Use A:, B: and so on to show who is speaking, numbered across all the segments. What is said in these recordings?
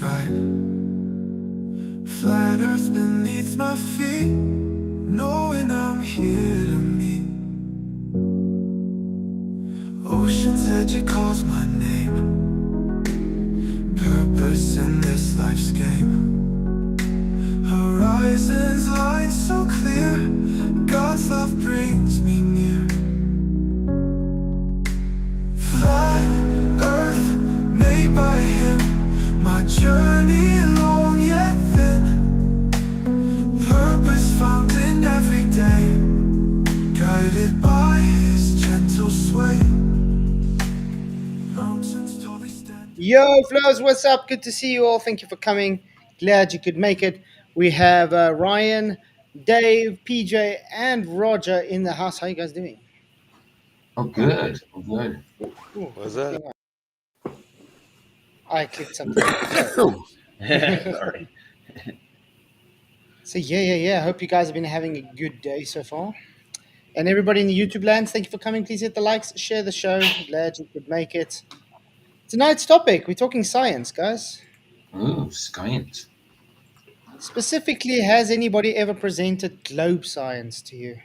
A: right. Flat earth beneath my feet, knowing I'm here to meet. Ocean's edge, it calls my name. Purpose in this life's game. Horizons line so clear, God's love brings me near. Flat earth made by him, my journey long yet thin. Purpose found in every day, guided by his gentle sway. Mountains tallly stand.
B: Yo, Flows, what's up? Good to see you all. Thank you for coming. Glad you could make it. We have Ryan, Dave, PJ, and Roger in the house. How you guys doing?
C: Oh, good. Oh, good.
B: Ooh,
D: What's up?
B: I clicked something. Sorry.
C: Sorry.
B: So yeah. I hope you guys have been having a good day so far. And everybody in the YouTube land, thank you for coming. Please hit the likes, share the show. Glad you could make it. Tonight's topic, we're talking science, guys.
C: Ooh, science.
B: Specifically, has anybody ever presented globe science to you?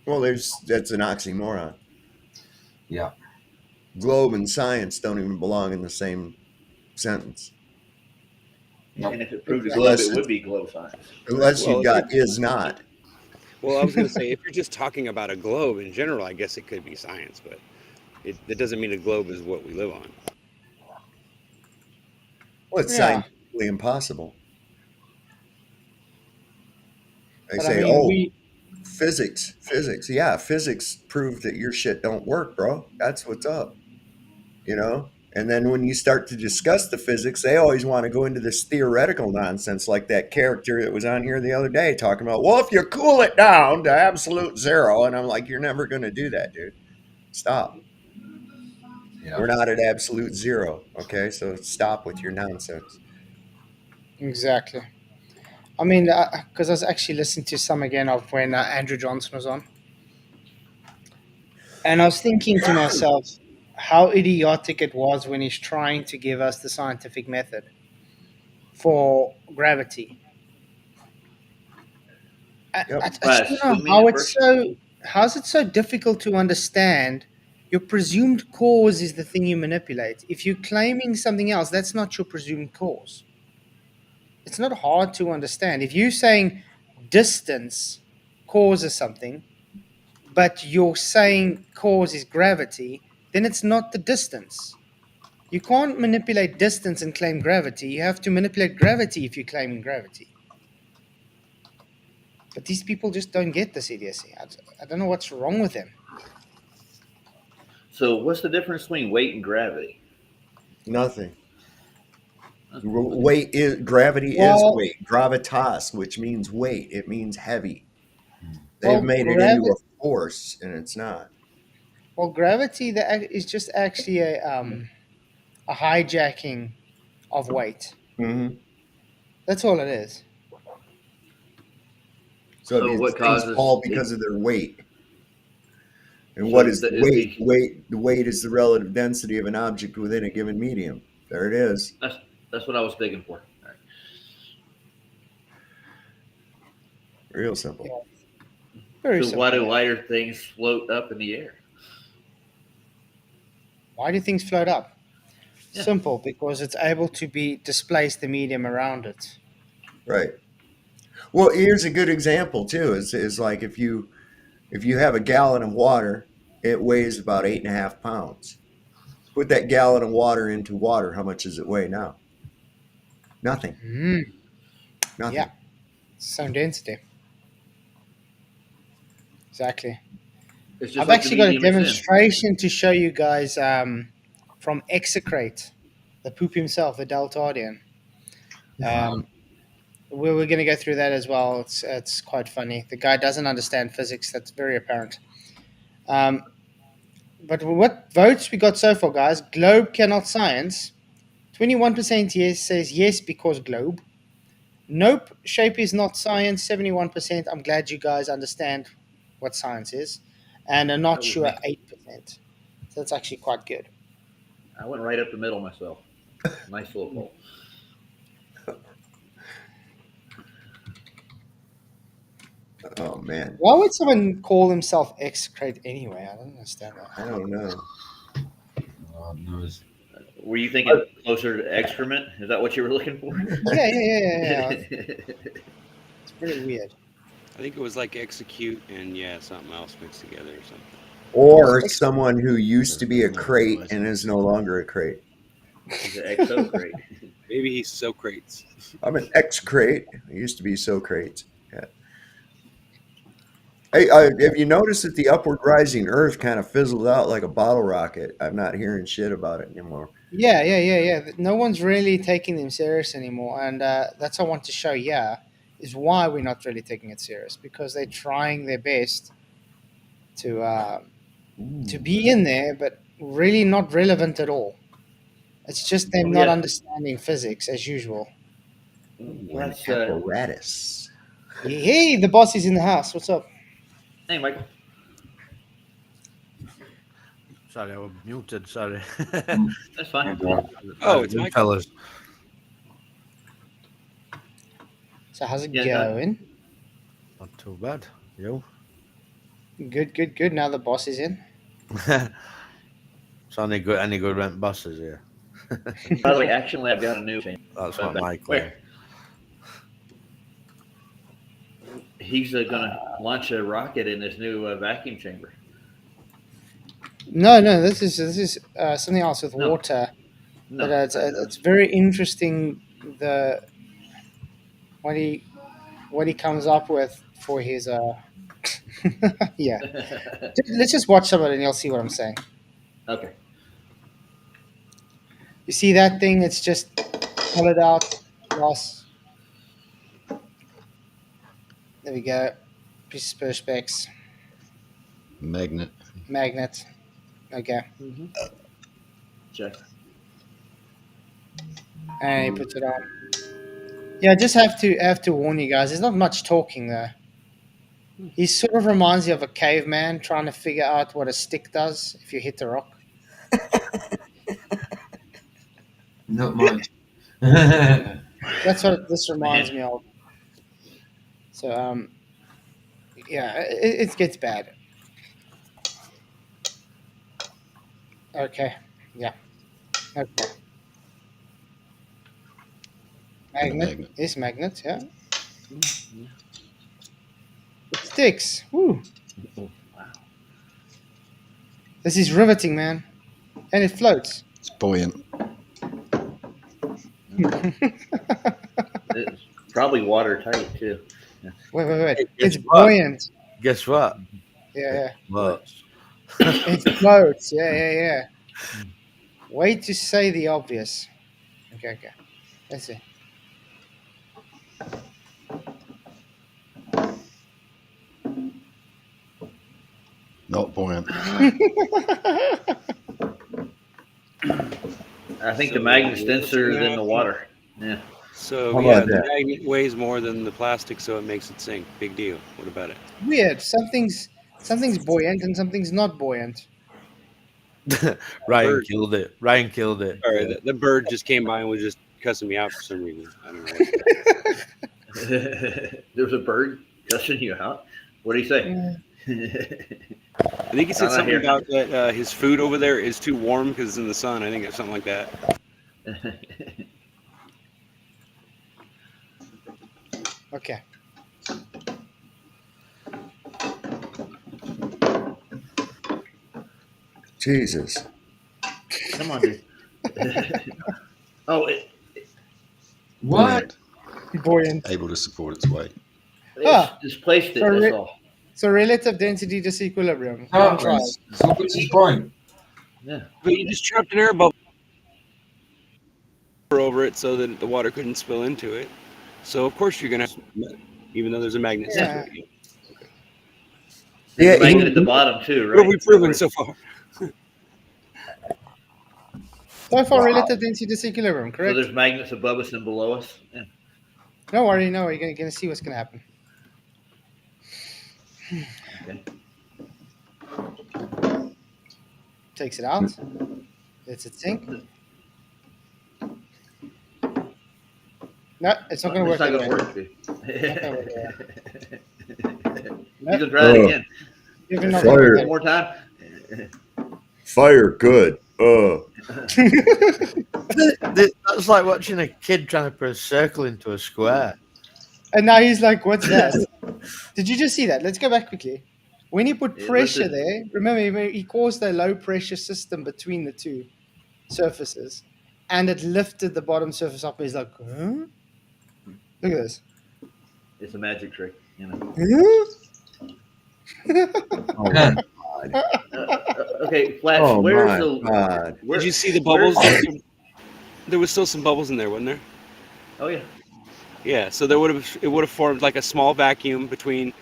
D: Well, that's an oxymoron.
C: Yeah.
D: Globe and science don't even belong in the same sentence.
E: And if it proved a
D: Unless
E: globe, it
D: it-
E: would be globe science.
D: Unless
F: Well,
D: you got is not.
F: Well, I was going to say, if you're just talking about a globe in general, I guess it could be science, but that doesn't mean a globe is what we live on.
D: Well, it's
B: Yeah.
D: scientifically impossible. They
B: But
D: say,
B: I mean,
D: "Oh,
B: we
D: physics. Yeah, physics proved that your shit don't work, bro. That's what's up." You know. And then when you start to discuss the physics, they always want to go into this theoretical nonsense, like that character that was on here the other day talking about, well, if you cool it down to absolute zero, and I'm like, you're never going to do that, dude. Stop.
C: Yeah.
D: We're not at absolute zero, okay? So stop with your nonsense.
B: exactly. I mean, because I was actually listening to some again of when Andrew Johnson was on, and I was thinking to myself how idiotic it was when he's trying to give us the scientific method for gravity.
D: Yep.
B: I
E: By
B: just don't know
E: assuming
B: how
E: at
B: it's
E: first,
B: so. How's it so difficult to understand? Your presumed cause is the thing you manipulate. If you're claiming something else, that's not your presumed cause. It's not hard to understand. If you're saying distance causes something, but you're saying cause is gravity, then it's not the distance. You can't manipulate distance and claim gravity. You have to manipulate gravity if you're claiming gravity. But these people just don't get this idiocy. I don't know what's wrong with them.
E: so what's the difference between weight and gravity?
D: Nothing. Weight is gravity is
B: Well,
D: weight. Gravitas, which means weight. It means heavy. They've
B: well,
D: made it into a force, and it's not.
B: gravity is just actually a hijacking of weight.
D: Mm-hmm.
B: That's all it is.
D: So
E: So
D: these
E: what
D: things
E: causes
D: fall
E: it?
D: because of their weight. And
E: So
D: what is
E: the-
D: the
E: is
D: weight?
E: the-
D: The weight is the relative density of an object within a given medium. There it is.
E: That's what I was digging for. All right.
D: Real simple.
B: Yeah. Very
E: So
B: simple.
E: why do lighter things float up in the air?
B: Why do things float up?
E: Yeah.
B: Simple, because it's able to be displace the medium around it.
D: Right. Well, here's a good example too. Is like if you have a gallon of water, it weighs about 8.5 pounds. Put that gallon of water into water. How much does it weigh now? Nothing. Nothing.
B: Yeah, same density. Exactly.
E: It's just
B: I've
E: like the
B: actually got a
E: medium it's in.
B: demonstration to show you guys from Execrate, the poop himself, the Deltardian. We're going to go through that as well. It's quite funny. The guy doesn't understand physics. That's very apparent. But what votes we got so far, guys? Globe cannot science. 21% yes says yes because globe. Nope, shape is not science. 71%. I'm glad you guys understand what science is, and a not
E: That was
B: sure
E: me.
B: 8%. So that's actually quite good.
E: I went right up the middle myself. Nice little pole.
D: Oh man,
B: Why would someone call himself X-Crate anyway? I don't understand that.
D: I don't know.
C: God knows.
E: Were you thinking closer to excrement? Is that what you were looking for?
B: Yeah. It's very weird.
F: I think it was like execute and something else mixed together or something.
D: Or someone who used to be a crate and is no longer a crate.
E: He's an XO crate.
F: Maybe he's Socrates.
D: I'm an ex crate. I used to be so crate. Yeah. Hey, have you noticed that the upward rising Earth kind of fizzled out like a bottle rocket? I'm not hearing shit about it anymore.
B: Yeah. No one's really taking them serious anymore, and that's what I want to show. Yeah, is why we're not really taking it serious, because they're trying their best to be in there, but really not relevant at all. It's just them not
E: Yeah.
B: understanding physics as usual.
D: Ooh, an
E: That's
D: apparatus.
B: Hey, the boss is in the house. What's up?
E: hey, Michael.
G: Sorry, I was muted. Sorry.
E: That's fine.
F: Oh, it's Michael.
G: fellas.
B: So how's it
E: Yeah, no.
B: going?
G: Not too bad. You?
B: Good. Now the boss is in.
G: So any good rent buses here?
E: By the way, Action Lab got a new chain.
G: That's what my claim.
E: Where? He's gonna launch a rocket in his new vacuum chamber.
B: No. This is something else with
E: No.
B: water.
E: No,
B: But it's very interesting what he comes up with for his yeah. Let's just watch some of it and you'll see what I'm saying.
E: okay.
B: You see that thing? It's just hollowed out glass. There we go. Piece of perspex
C: Magnet.
B: magnet. Okay,
E: Check.
B: and he puts it on. Yeah, I just have to warn you guys. There's not much talking there. He sort of reminds you of a caveman trying to figure out what a stick does if you hit a rock.
C: Not much.
B: That's what this reminds me of. So yeah, it gets bad. Okay, yeah, okay. Magnet is magnet, yeah. It sticks. Woo!
E: Wow.
B: This is riveting, man, and it floats.
C: It's buoyant.
E: It's probably watertight too.
B: Wait.
G: Hey,
B: It's
G: guess what?
B: buoyant.
G: Guess what?
B: Yeah.
G: Well,
B: It floats. Yeah. Wait to say the obvious. Okay. Let's see.
C: Not buoyant.
E: I think the magnet's denser than the water. Yeah.
F: So
D: How
F: yeah,
D: about
F: the
D: that?
F: magnet weighs more than the plastic, so it makes it sink. Big deal. What about it?
B: Weird. Something's buoyant and something's not buoyant.
G: Ryan
F: Bird.
G: killed it. Ryan killed it.
F: Sorry, the bird just came by and was just cussing me out for some reason. I don't know. What
E: There was a bird cussing you out. What did he say?
F: I think he said
E: I'm not
F: something
E: here.
F: about that his food over there is too warm because it's in the sun. I think it's something like that.
B: Okay.
D: Jesus.
E: Come on, dude. Oh,
C: What?
B: Buoyant.
C: Able to support its weight.
E: it's displaced it.
B: So
E: That's all.
B: So relative density disequilibrium.
C: Oh,
B: One try.
C: so what's his point?
E: Yeah.
F: But you just trapped an air bubble over it so that the water couldn't spill into it. So of course you're gonna, even though there's a magnet.
B: Yeah.
F: separate you.
E: There's
D: Yeah,
E: a magnet at the bottom too, right?
F: What have we proven so far?
B: So far,
D: Wow.
B: relative density disequilibrium,
E: So
B: correct?
E: there's magnets above us and below us. Yeah.
B: No worry. You're gonna see what's gonna happen.
E: Okay.
B: Takes it out. Lets it sink. No, it's not going to work
E: It's not
B: that
E: going
B: way.
E: to work, dude.
B: Not gonna work
E: You can try it again.
B: Even not going to
D: Fire.
E: One more time.
D: Fire good.
G: That's like watching a kid trying to put a circle into a square.
B: And now he's like, "What's that?" Did you just see that? Let's go back quickly. When he put
E: It
B: pressure
E: lifted-
B: there, remember he caused a low pressure system between the two surfaces, and it lifted the bottom surface up. He's like, huh? Look at this.
E: It's a magic trick, you know.
B: Huh?
E: Okay, Flats.
D: Oh
E: where's
D: my
E: the?
D: God.
E: Where,
F: Did you see the
E: where's-
F: bubbles? There was still some bubbles in there, wasn't there?
E: Oh yeah.
F: Yeah, so it would have formed like a small vacuum between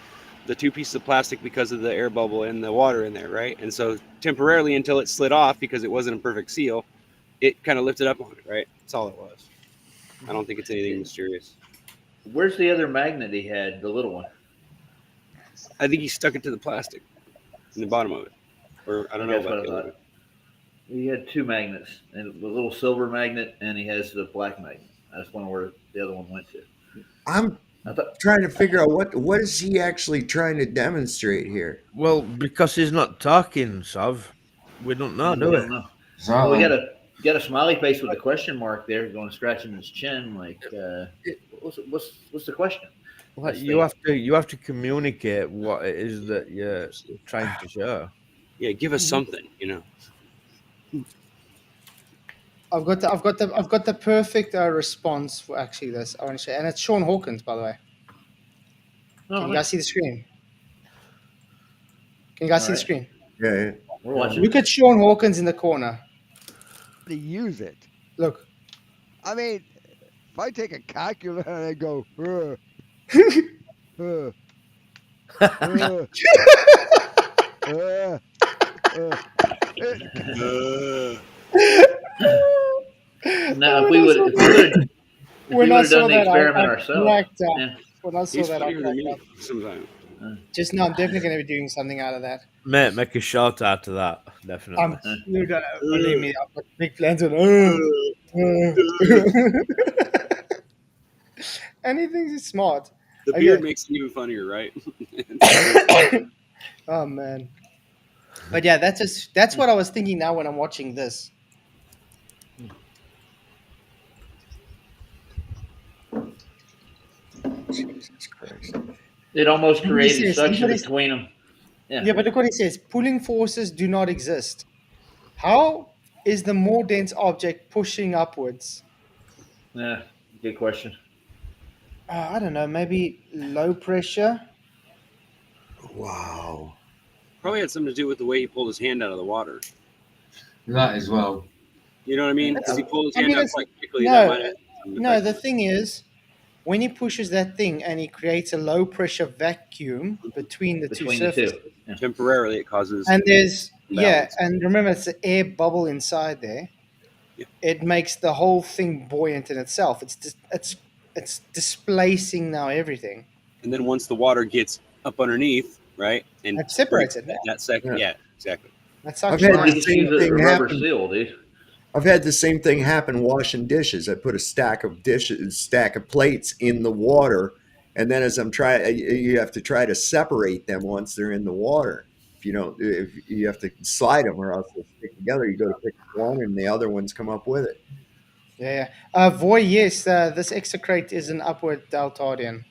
F: the two pieces of plastic because of the air bubble and the water in there, right? And so temporarily, until it slid off because it wasn't a perfect seal, it kind of lifted up on it, right? That's all it was. I don't think it's anything mysterious.
E: Where's the other magnet he had? The little one.
F: I think he stuck it to the plastic in the bottom of it, or I don't know
E: That's
F: about
E: what I
F: the other
E: thought. He had two magnets, and the little silver magnet, and he has the black magnet. I just wonder where the other one went to.
D: I'm
E: I thought
D: trying to figure out what is he actually trying to demonstrate here.
G: Well, because he's not talking, Sav. We don't know, do
E: I
G: we?
E: don't know. Well, we got a smiley face with a question mark there, going scratching his chin. Like, what's the question?
G: Like
E: That's
G: you have to communicate what it is that you're trying to show.
F: Yeah, give us something, you know.
B: I've got the perfect response for actually this. I want to share, and it's Sean Hawkins, by the way.
E: Oh,
B: Can you guys see the screen? Can you guys see the
E: Alright.
B: screen?
D: Yeah.
E: We're watching.
B: Look at Sean Hawkins in the corner.
H: To use it.
B: Look.
H: I mean, if I take a calculator and I go,
E: Now, if we would have
B: When I
E: done
B: saw
E: the
B: that,
E: experiment
B: I
E: ourselves,
B: cracked up.
E: yeah.
B: When I saw
F: He's
B: that, I
F: funnier than
B: cracked
F: me
B: up.
F: sometimes.
B: Just now, I'm definitely going to be doing something out of that.
G: Mate, make a short out of that, definitely.
B: You're gonna believe me. I've got big plans on. And he thinks he's smart.
F: The
B: Okay.
F: beard makes it even funnier, right?
B: Oh man. But yeah, that's what I was thinking now when I'm watching this.
D: Jesus Christ.
E: It almost
B: He
E: created
B: says-
E: suction
B: somebody's-
E: between them.
B: Yeah, but look what he says. Pulling forces do not exist. How is the more dense object pushing upwards?
E: Yeah, good question.
B: I don't know. Maybe low pressure.
D: Wow.
F: Probably had something to do with the way he pulled his hand out of the water.
I: That as well.
F: You know what I mean? Because he pulled his
B: I
F: hand
B: mean,
F: out
B: it's-
F: quite quickly.
B: no,
F: that might have some
B: No,
F: effect.
B: the thing is, when he pushes that thing and he creates a low pressure vacuum between the
E: Between
B: two
E: the
B: surfaces.
E: two. Yeah.
F: Temporarily, it causes.
B: And there's
F: Balance.
B: and remember it's an air bubble inside there.
F: Yeah.
B: It makes the whole thing buoyant in itself. It's displacing now everything.
F: And then once the water gets up underneath, right, and
B: It separates it.
F: that second,
D: Yeah.
F: yeah, exactly.
B: That's
D: I've
B: actually
D: had
E: Or
D: the
E: you just
D: same
E: use a
D: thing
E: rubber
D: happen.
E: seal, dude.
D: I've had the same thing happen washing dishes. I put a stack of plates in the water, and then as I'm trying, you have to try to separate them once they're in the water. If you have to slide them or else they'll stick together. You go to pick one, and the other ones come up with it.
B: Yeah. Voy, yes, this execrate is an upward deltadian.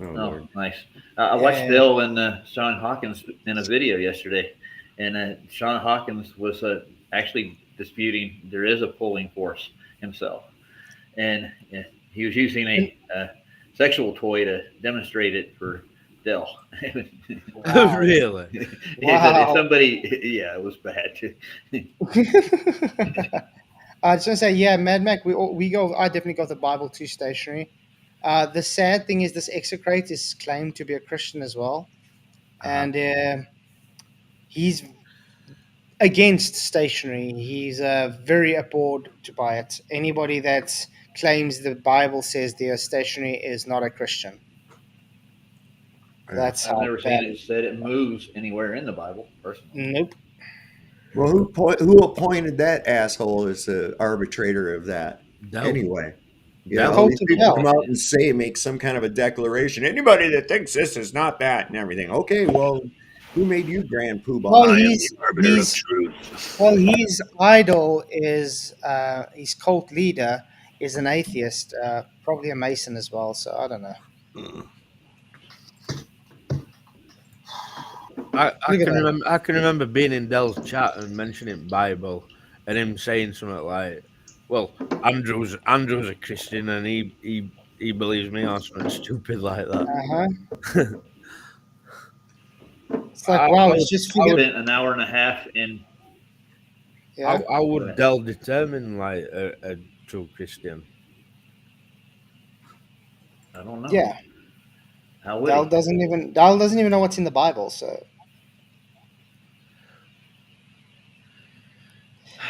D: Oh,
E: Oh,
D: Lord.
E: nice. I watched
B: Yeah.
E: Bill and Sean Hawkins in a video yesterday, and Sean Hawkins was actually disputing there is a pulling force himself, and he was using a sexual toy to demonstrate it for Dell.
B: Wow.
G: Really?
E: He said
B: Wow.
E: if somebody, yeah, it was bad.
B: I was gonna say, yeah, Mad Mac. We go. I definitely got the Bible too stationary. The sad thing is, this execrate is claimed to be a Christian as well, and he's against stationary. He's very abhorred to buy it. Anybody that claims the Bible says they are stationary is not a Christian. That's
E: I've
B: how
E: never
B: bad
E: seen it said it moves anywhere in the Bible, personally.
B: Nope.
D: Well, who appointed that asshole as the arbitrator of that?
G: No.
D: Anyway, You know,
B: Cult
D: these
B: of
D: people
B: hell.
D: come out and say, make some kind of a declaration. Anybody that thinks this is not that and everything. Okay, well, who made you Grand Poobah?
B: Well,
F: I am the arbiter of truth.
B: well, his idol is his cult leader is an atheist, probably a Mason as well. So I don't know.
F: Mm.
G: I
B: Look at
G: can
B: that.
G: remember. I can remember being in Dell's chat and mentioning Bible, and him saying something like, "Well, Andrew's a Christian, and he believes me," or something stupid like that.
B: Uh-huh. It's like, wow, he's just
G: I
B: figured.
G: would,
E: Spent an hour and a half in.
B: Yeah.
G: how
E: Go
G: would
E: ahead.
G: Dell determine like a true Christian?
E: I don't know.
B: Yeah.
E: How would
B: Dal
E: he?
B: doesn't even know what's in the Bible. So,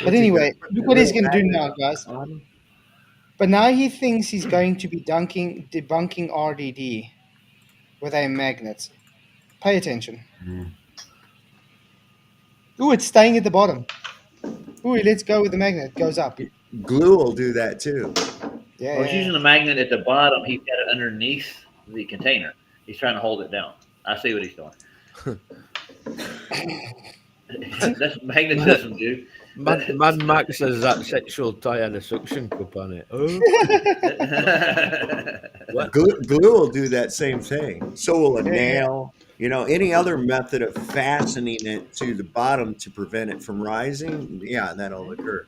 B: but
D: What's he gonna
B: anyway,
D: put
B: look
D: that
B: what he's
D: little
B: going to do
D: magnet
B: now, guys.
D: on him?
B: But now he thinks he's going to be debunking RDD with a magnet. Pay attention. Ooh, it's staying at the bottom. Ooh, let's go with the magnet. Goes up.
D: Glue will do that too.
B: Yeah,
E: Well, he's
B: yeah,
E: using the magnet at the bottom. He's got it underneath the container. He's trying to hold it down. I see what he's doing. That's magnetism, dude.
G: Mad Max says that sexual toy had a suction cup on it. Oh, what?
D: Glue will do that same thing. So will a
B: Yeah, yeah.
D: nail. You know, any other method of fastening it to the bottom to prevent it from rising, yeah, that'll occur.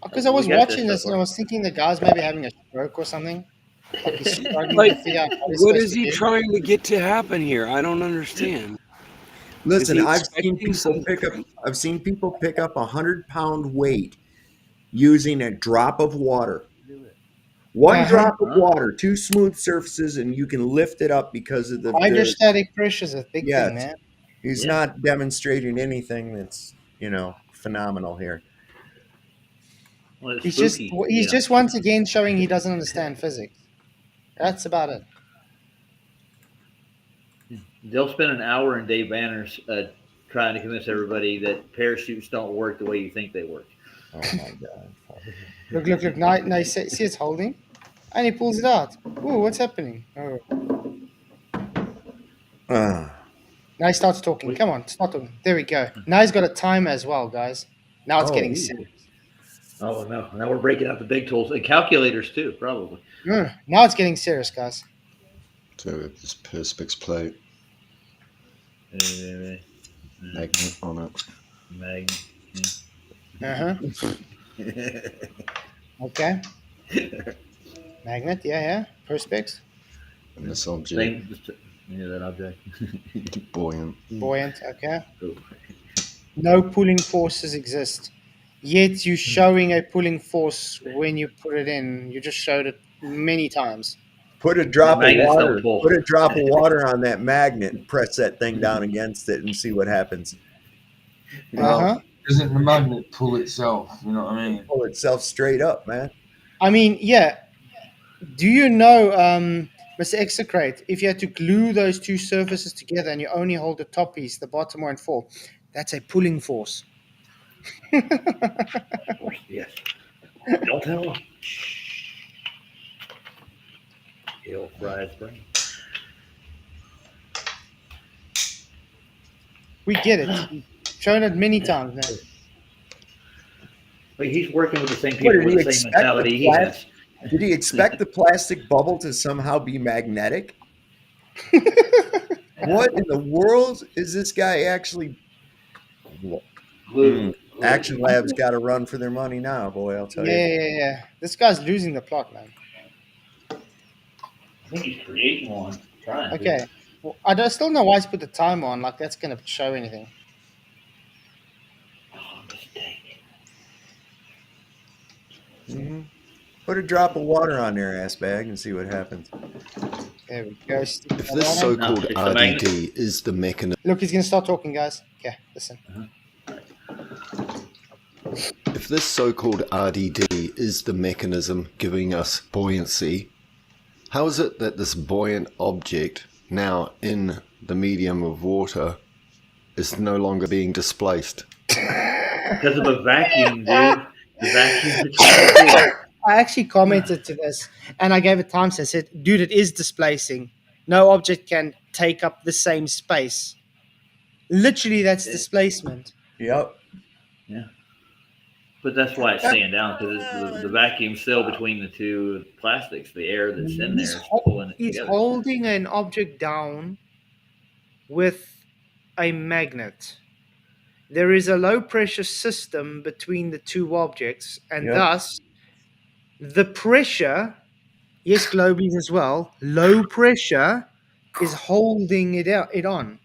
B: Because I was
E: We got this
B: watching
E: so
B: this and I
E: far.
B: was thinking the guy's maybe having a stroke or something. Like he's struggling
F: Like,
B: to figure out how he's
F: what
B: supposed
F: is
B: to
F: he
B: do.
F: trying to get to happen here? I don't understand.
D: Listen,
F: he
D: I've seen
F: expecting
D: people
F: some-
D: pick up. I've seen people pick up 100-pound weight using a drop of water. One
B: Uh-huh.
D: drop of water, two smooth surfaces, and you can lift it up because of the
B: Hydrostatic pressure is a big
D: yes.
B: thing, man.
D: He's
E: Yeah.
D: not demonstrating anything that's phenomenal here.
E: Well, it's
B: He's
E: spooky.
B: just once again showing he doesn't understand physics. That's about it.
E: They'll spend an hour in Dave Banner's trying to convince everybody that parachutes don't work the way you think they work.
D: Oh my god!
B: Look. Now see it's holding. And he pulls it out. Ooh, what's happening? Oh. Now he starts talking. Come on, start talking. There we go. Now he's got a timer as well, guys. Now it's getting serious.
E: Oh no! Now we're breaking out the big tools and calculators too, probably.
B: Now it's getting serious, guys.
C: So this perspex plate, magnet on it.
B: Okay. Magnet, yeah. Perspex.
C: And this object,
E: That object.
C: buoyant.
B: Buoyant, okay. No pulling forces exist. Yet you're showing a pulling force when you put it in. You just showed it many times.
D: Put a drop of
E: magnets don't
D: water.
E: pull.
D: Put a drop of water on that magnet and press that thing down against it and see what happens.
B: Uh-huh.
I: Doesn't the magnet pull itself? You know what I mean?
D: Pull itself straight up, man.
B: I mean, yeah. Do you know, Mr. Execrate, if you had to glue those two surfaces together and you only hold the top piece, the bottom won't fall, that's a pulling force.
E: Of course, yes. Don't tell him. He'll fry his brain.
B: We get it. Shown it many times now.
E: But he's working with the same
D: What,
E: people
D: did he
E: with the same
D: expect
E: mentality
D: the
E: he has.
D: Did he expect the plastic bubble to somehow be magnetic? What in the world is this guy actually? Action Lab's got to run for their money now, boy. I'll tell you.
B: Yeah. This guy's losing the plot, man.
E: I think he's creating one. Trying.
B: Okay. Well, I still don't know why he's put the timer on. Like, that's going to show anything.
E: Oh, mistake.
D: Mm-hmm. Put a drop of water on their ass bag and see what happens.
B: There we go.
C: If this so-called
E: it's the magnet.
C: RDD is the mechanism,
B: Look, he's going to start talking, guys. Okay, listen.
C: if this so-called RDD is the mechanism giving us buoyancy, how is it that this buoyant object, now in the medium of water, is no longer being displaced?
E: Because of a vacuum, dude. The vacuum.
B: I actually commented to this, and I gave it time. So I said, "Dude, it is displacing. No object can take up the same space. Literally, that's displacement."
D: Yep.
E: Yeah. But that's why it's staying down, because the vacuum's still between the two plastics. The air that's in there is pulling it
B: He's
E: together.
B: holding an object down with a magnet. There is a low pressure system between the two objects, and
D: Yep.
B: thus the pressure, yes, globies as well, low pressure is holding it on.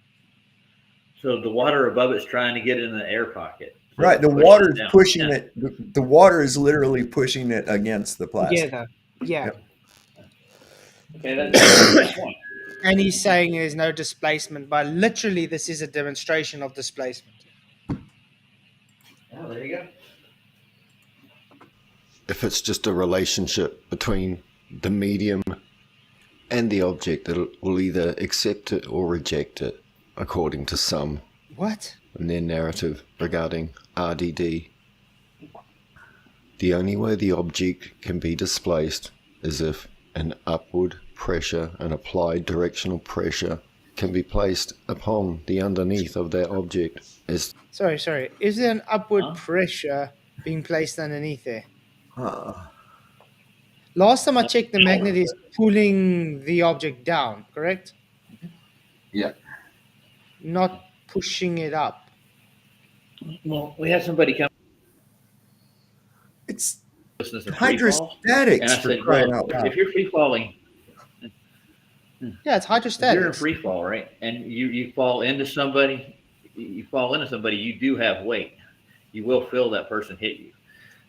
E: So the water above it's trying to get in the air pocket. So
D: Right.
E: it's
D: The
E: pushing
D: water
E: it
D: is
E: down.
D: pushing
E: Yeah.
D: it. The water is literally pushing it against the plastic.
B: Together. Yeah.
D: Yep.
E: Okay, that's a good point.
B: And he's saying there's no displacement, but literally this is a demonstration of displacement.
E: Oh, there you go.
C: If it's just a relationship between the medium and the object, it will either accept it or reject it, according to some
B: What?
C: in their narrative regarding RDD. The only way the object can be displaced is if an upward pressure, an applied directional pressure, can be placed upon the underneath of that object. As
B: Sorry. Is there an upward pressure being placed underneath there? Last time I checked, the magnet is pulling the object down, correct?
I: Yeah.
B: Not pushing it up.
E: Well, we had somebody come
D: It's
E: listen to some free fall, and
D: hydrostatics
E: I
D: for
E: said,
D: crying
E: well,
D: out loud.
E: if you're free falling,
B: Yeah, it's
E: if you're in
B: hydrostatics.
E: free fall, right, and you fall into somebody, you do have weight. You will feel that person hit you.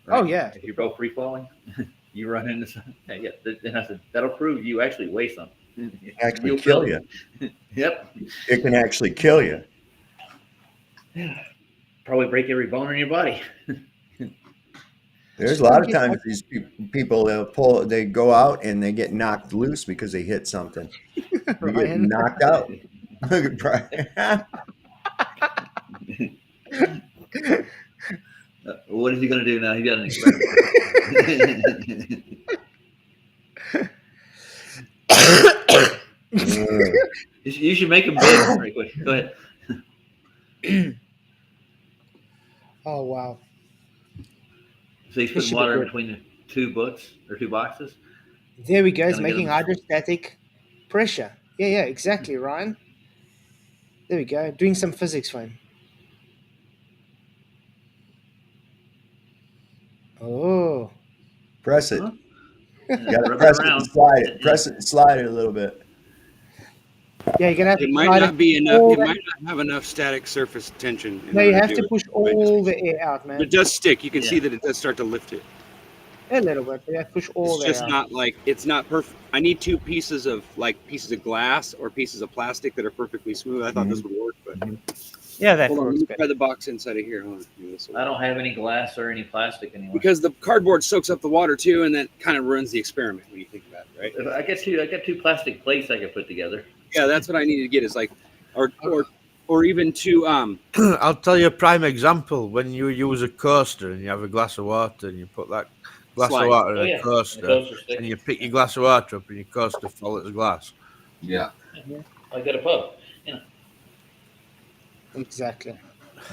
E: Right?
B: Oh, yeah.
E: If you're both free falling, you run into something. Yeah, and I said that'll prove you actually weigh something.
D: Actually
E: You'll
D: kill
E: feel
D: you.
E: Yep.
D: It can actually kill you.
E: Probably break every bone in your body.
D: There's a lot of times these people they go out and they get knocked loose because they hit something. You get
B: Ryan.
D: knocked out. Look at Brian.
E: What is he going to do now? He got an experiment. You should make him big right quick. Go ahead.
B: Oh, wow.
E: So he's putting water in between the two books or two boxes.
B: There we go. It's
E: Gonna get
B: making
E: him-
B: hydrostatic pressure. Yeah, exactly, Ryan. There we go. Doing some physics for him. Oh.
D: Press it.
E: Huh?
D: You gotta
E: Rub
D: press
E: it
D: it
E: around.
D: and slide it. Press it and slide it a little bit.
B: Yeah, you're going to have to
F: It might
B: slide
F: not be enough.
B: all
F: It
B: that-
F: might not have enough static surface tension. in
B: No, you
F: order
B: have
F: do
B: to
F: it.
B: push
F: It might just-
B: all the air out, man.
F: It does stick. You can
E: Yeah.
F: see that it does start to lift it.
B: A little bit, but you have to push all
F: It's
B: the
F: just
B: air out.
F: not like it's not perfect. I need two pieces of glass or pieces of plastic that are perfectly smooth. I thought this would work, but
B: Yeah, that
F: hold on, let
B: works
F: me
B: better.
F: try the box inside of here. Hold on, give me this one.
E: I don't have any glass or any plastic anymore.
F: Because the cardboard soaks up the water too, and that kind of ruins the experiment when you think about it, right?
E: I got two plastic plates I could put together.
F: Yeah, that's what I need to get is like, or even two.
G: I'll tell you a prime example. When you use a coaster and you have a glass of water and you put that glass
F: Slide.
G: of water in
E: Oh,
G: a
E: yeah.
G: coaster
E: The coaster stick.
G: and you pick your glass of water up and your coaster follows glass.
I: Yeah.
E: I got a pub.
B: Exactly.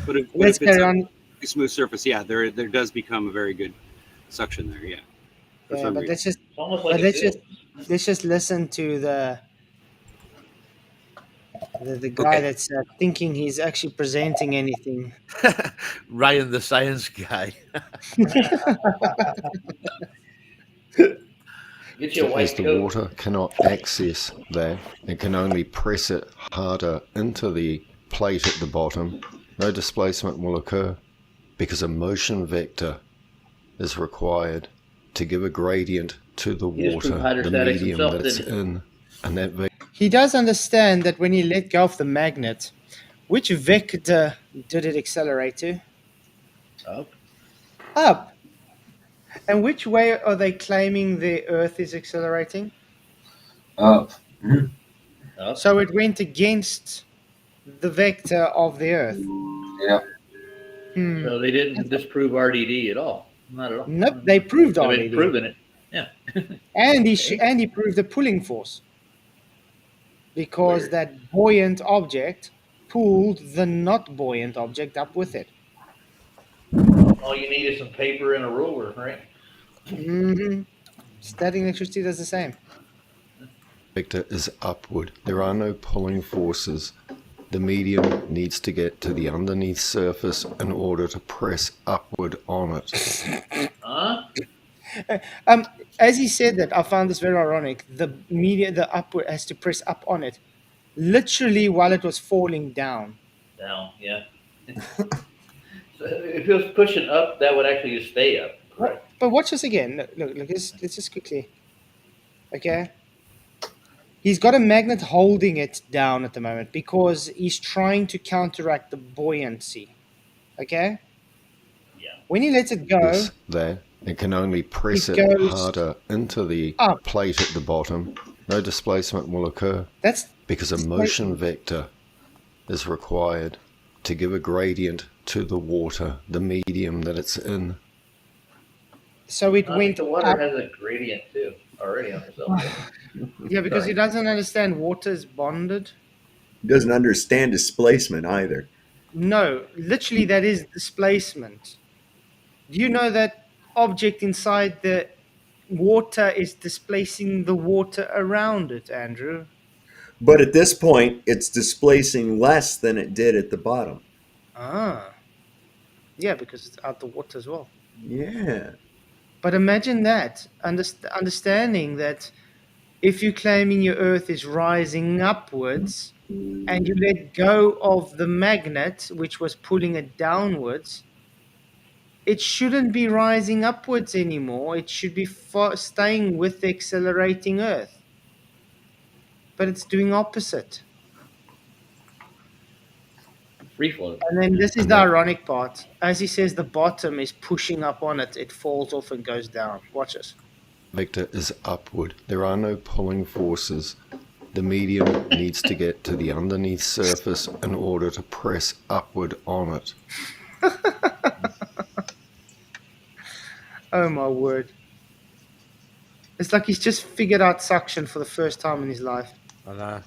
F: But if
B: Let's
F: it's
B: carry
F: a
B: on.
F: smooth surface, yeah, there does become a very good suction there. Yeah. For
B: Yeah,
F: some
B: but
F: reason.
B: let's just
E: It's almost
B: But
E: like
B: let's just listen to the guy
F: Okay.
B: that's thinking he's actually presenting anything.
G: Ryan, the science guy.
E: get you a
C: as
E: white
C: the
E: coat.
C: water cannot access that, it can only press it harder into the plate at the bottom. No displacement will occur because a motion vector is required to give a gradient to the
E: He just
C: water,
E: proved
C: the
E: hydrostatics
C: medium
E: himself,
C: that it's
E: didn't
C: in, and that vector
B: He does understand that when he let go of the magnet, which vector did it accelerate to?
E: Up.
B: Up. And which way are they claiming the Earth is accelerating?
I: Up.
E: Up.
B: So it went against the vector of the Earth.
I: Yeah.
B: Hmm.
E: So they didn't disprove RDD at all. Not at all.
B: Nope, they proved
E: They've
B: RDD,
E: proven it. Yeah.
B: and he proved the pulling force because
E: Weird.
B: that buoyant object pulled the not buoyant object up with it.
E: All you need is some paper and a ruler, right?
B: Hmm. Static electricity does the same.
C: Vector is upward. There are no pulling forces. The medium needs to get to the underneath surface in order to press upward on it.
E: Huh?
B: As he said that, I found this very ironic. The upward has to press up on it, literally while it was falling down.
E: Down. Yeah. So if it was pushing up, that would actually just stay up, correct?
B: But watch this again. Look. Let's just quickly. Okay. He's got a magnet holding it down at the moment because he's trying to counteract the buoyancy. Okay?
E: Yeah.
B: When he lets it go,
C: This, there, it can only press
B: It
C: it
B: goes
C: harder into the
B: up.
C: plate at the bottom. No displacement will occur
B: That's
C: because a motion vector is required to give a gradient to the water, the medium that it's in.
B: so it
E: I think
B: went
E: the water
B: up.
E: has a gradient too already on itself.
B: Yeah, because he
E: Sorry.
B: doesn't understand water is bonded.
D: He doesn't understand displacement either.
B: No, literally that is displacement. Do you know that object inside the water is displacing the water around it, Andrew?
D: But at this point, it's displacing less than it did at the bottom.
B: Ah. Yeah, because it's out the water as well.
D: Yeah.
B: But imagine that, understanding that if you're claiming your Earth is rising upwards and you let go of the magnet, which was pulling it downwards, it shouldn't be rising upwards anymore. It should be staying with the accelerating Earth. But it's doing opposite.
E: Free float.
B: And then this is the ironic part. As he says, the bottom is pushing up on it. It falls off and goes down. Watch this.
C: Vector is upward. There are no pulling forces. The medium needs to get to the underneath surface in order to press upward on it.
B: Oh my word. It's like he's just figured out suction for the first time in his life.
G: I know.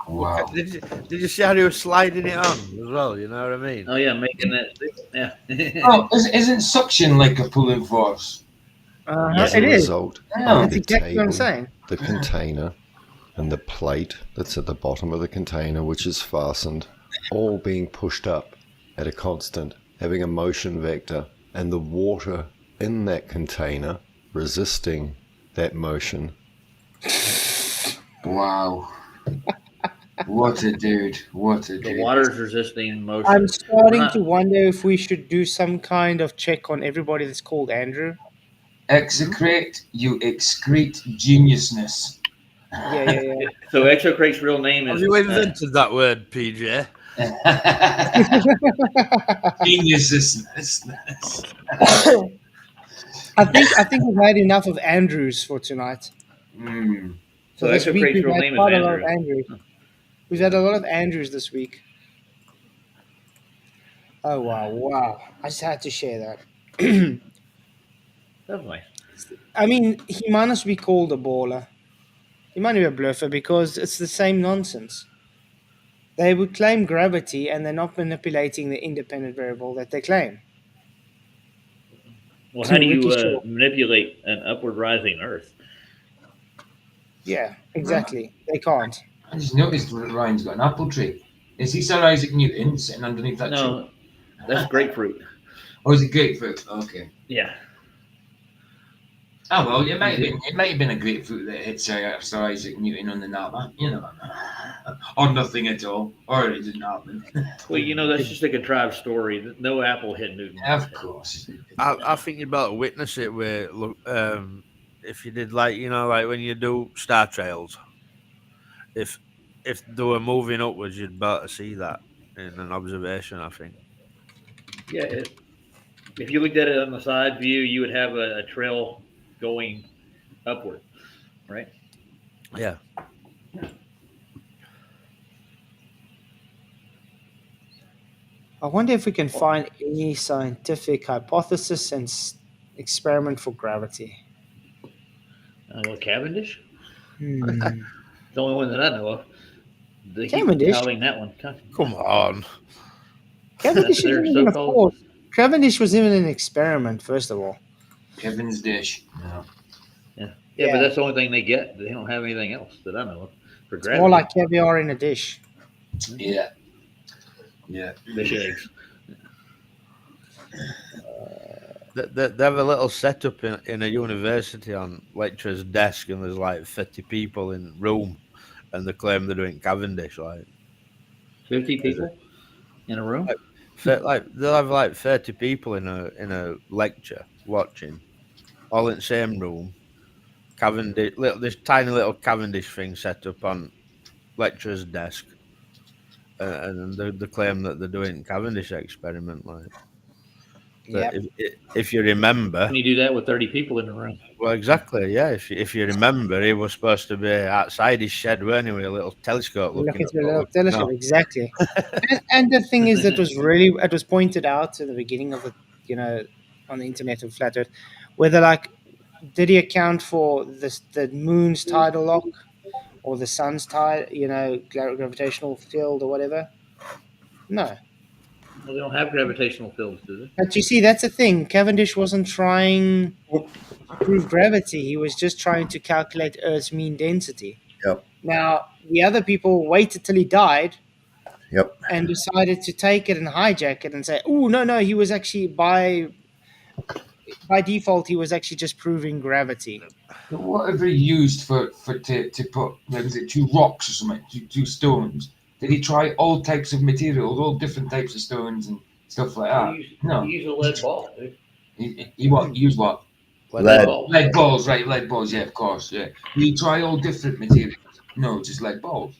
I: Wow.
G: Did you see how he was sliding it on as well? You know what I mean?
E: Oh yeah, making that. Yeah.
I: Oh, isn't suction like a pulling force?
C: As
B: It
C: a
B: is.
C: result,
I: Yeah.
B: That's
C: the
B: exactly what I'm
C: table,
B: saying.
C: the container, and the plate that's at the bottom of the container, which is fastened, all being pushed up at a constant, having a motion vector, and the water in that container resisting that motion.
I: Wow. What a dude. What a
E: The
I: dude.
E: water's resisting motion.
B: I'm starting
E: We're
B: to wonder if we should do some kind of check on everybody that's called Andrew.
I: Execrate, you excrete geniusness.
B: Yeah.
E: So Exocrate's real name
G: Have
E: is
G: you invented that word, PJ?
I: Geniusness.
B: I think we've had enough of Andrews for tonight.
I: Mm.
E: So
B: this week
E: Exocrate's
B: we've
E: real
B: had
E: name is
B: quite a lot of
E: Andrew.
B: Andrews. We've had a lot of Andrews this week. Oh wow! I just had to share that.
E: That's nice.
B: I mean, he might not be called a baller. He might be a bluffer because it's the same nonsense. They would claim gravity and they're not manipulating the independent variable that they claim.
E: Well, how do
B: Ricky
E: you
B: Shaw.
E: manipulate an upward rising Earth?
B: Yeah, exactly. They can't.
I: I just noticed Ryan's got an apple tree. Is he Sir Isaac Newton sitting underneath that tree?
E: No, that's grapefruit.
I: Or is it grapefruit? Okay.
E: Yeah.
I: Oh well, it might have been a grapefruit that hit Sir Isaac Newton on the napper, you know, or nothing at all, or it didn't happen.
E: Well, that's just a contrived story. No apple hit Newton.
I: Of course.
G: I think you'd better witness it where look if you did like when you do star trails, if they were moving upwards, you'd better see that in an observation. I think.
E: Yeah. If you looked at it on the side view, you would have a trail going upward, right?
G: Yeah.
B: I wonder if we can find any scientific hypothesis and experiment for gravity.
E: Cavendish.
B: Hmm.
E: The only one that I know of. They keep
B: Cavendish.
E: touting that one.
G: Come on.
B: Cavendish
E: Their
B: isn't even a
E: so-called-
B: force. Cavendish was even an experiment, first of all.
I: Kevin's dish. No.
E: Yeah, but that's the only thing they get. They don't have anything else that I know of for
B: It's
E: gravity.
B: more like caviar in a dish.
I: Yeah. Yeah.
E: Fish eggs.
G: They have a little setup in a university on lecturer's desk, and there's like 50 people in room, and they claim they're doing Cavendish. Like
E: 50 people in a room.
G: like they'll have like 30 people in a lecture watching, all in the same room. Cavendish, this tiny little Cavendish thing set up on lecturer's desk, and they claim that they're doing Cavendish experiment. Like, so
B: Yep.
G: if you remember,
E: Can you do that with 30 people in the room?
G: well, exactly, yeah. If you remember, he was supposed to be outside his shed, weren't he, with a little telescope
B: Looking
G: at
B: through a
G: what
B: little
G: was going
B: telescope,
G: on.
B: exactly. and the thing is, it was pointed out at the beginning of on the internet of flat Earth, whether like did he account for the moon's tidal lock or the sun's gravitational field or whatever? No.
E: Well, they don't have gravitational fields, do they?
B: But you see, that's the thing. Cavendish wasn't trying to prove gravity. He was just trying to calculate Earth's mean density.
D: Yep.
B: Now, the other people waited till he died
D: Yep.
B: and decided to take it and hijack it and say, oh, no, he was actually, by default, he was actually just proving gravity.
I: But whatever he used to put, like, was it 2 rocks or something, two stones? Did he try all types of materials, all different types of stones and stuff like that? No.
E: You use a lead ball, dude.
I: He what? Use what?
D: Lead.
E: Ball.
I: Lead balls, right? Lead balls, yeah, of course, yeah. Did he try all different materials? No, just lead balls.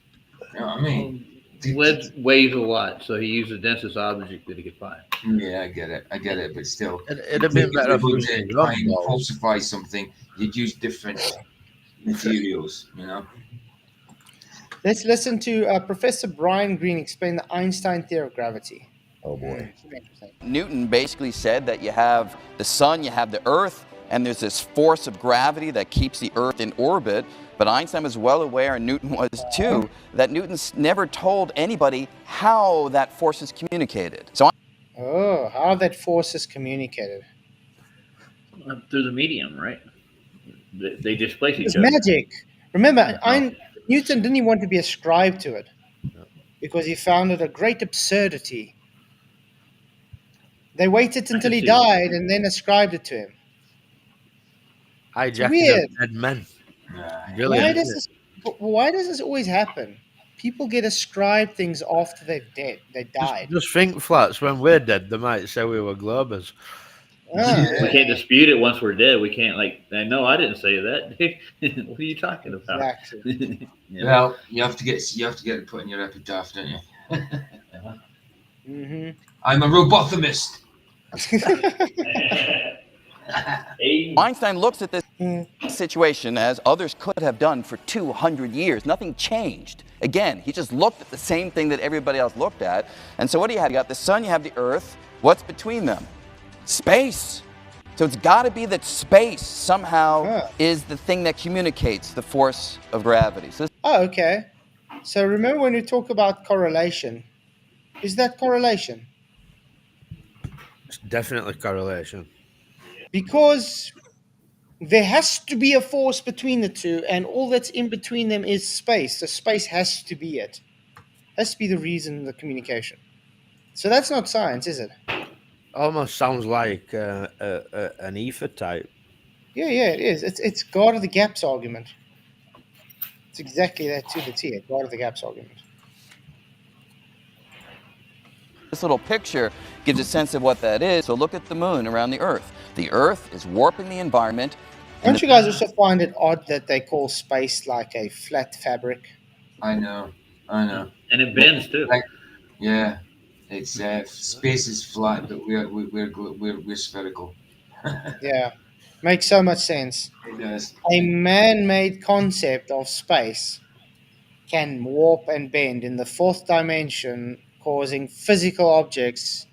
I: You know what I mean?
E: Lead weighs a lot, so he used the densest object that he could find.
I: Yeah, I get it, but still,
G: It'd have been better if
I: you
G: you
I: were
G: used
I: to
G: the
I: try and
G: balls.
I: falsify something, you'd use different materials, you know?
B: Let's listen to Professor Brian Greene explain the Einstein theory of gravity.
D: Oh boy.
J: Newton basically said that you have the sun, you have the earth, and there's this force of gravity that keeps the earth in orbit. But Einstein was well aware, and Newton was too, that Newton's never told anybody how that force is communicated. So
B: how that force is communicated.
E: Through the medium, right? They displace
B: It's
E: each other.
B: magic. Remember, Newton didn't even want to be ascribed to it because he found it a great absurdity. They waited until he died and then ascribed it to him.
G: Hijacking
B: weird.
G: of dead men.
B: Why does this always happen? People get ascribed things after they died.
G: Just think, Flats, when we're dead, they might say we were globers.
E: We can't dispute it once we're dead. We can't no, I didn't say that. What are you talking about?
B: Exactly.
I: Well, you have to get it put in your epitaph, don't you?
B: Mm-hmm.
I: I'm a robotomist.
J: Einstein looks at this situation as others could have done for 200 years. Nothing changed. Again, he just looked at the same thing that everybody else looked at. And so what do you have? You got the sun, you have the earth. What's between them? Space. So it's got to be that space somehow is the thing that communicates the force of gravity. So
B: okay. So remember when we talk about correlation, is that correlation?
G: It's definitely correlation.
B: Because there has to be a force between the two, and all that's in between them is space. So space has to be it. Has to be the reason, the communication. So that's not science, is it?
G: Almost sounds like an ether type.
B: Yeah, it is. It's God of the gaps argument. It's exactly that to the T. God of the gaps argument.
J: this little picture gives a sense of what that is. So look at the moon around the Earth. The Earth is warping the environment.
B: Don't you guys also find it odd that they call space like a flat fabric?
I: I know.
E: And it bends too.
I: Yeah, it's space is flat, but we're spherical.
B: Yeah, makes so much sense.
I: It does.
B: A man-made concept of space can warp and bend in the fourth dimension, causing physical objects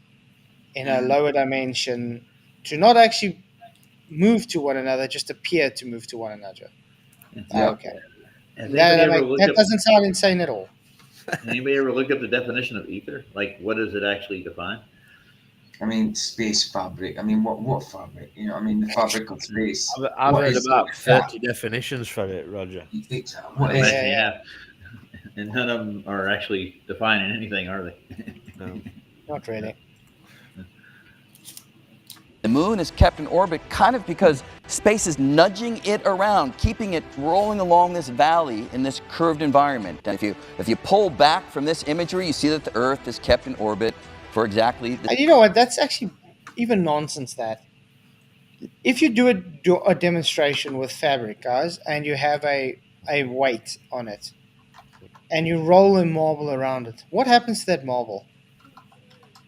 B: in a lower dimension to not actually move to one another, just appear to move to one another.
I: Yeah.
B: Okay.
E: Has
B: That,
E: anybody ever
B: that,
E: looked
B: that
E: up?
B: doesn't sound insane at all.
E: Anybody ever looked up the definition of ether? Like, what does it actually define?
I: I mean, space fabric. I mean, what fabric? You know, I mean, the fabric of space.
G: I've
I: What
G: heard
I: is
G: about
I: that?
G: 30 definitions for it, Roger.
I: What
E: I
I: is
E: imagine,
I: it?
E: yeah. And none of them are actually defining anything, are they?
G: No.
B: Not really.
J: The moon is kept in orbit kind of because space is nudging it around, keeping it rolling along this valley in this curved environment. And if you pull back from this imagery, you see that the Earth is kept in orbit for exactly the
B: And you know what? That's actually even nonsense. That if you do a demonstration with fabric, guys, and you have a weight on it, and you roll a marble around it, what happens to that marble?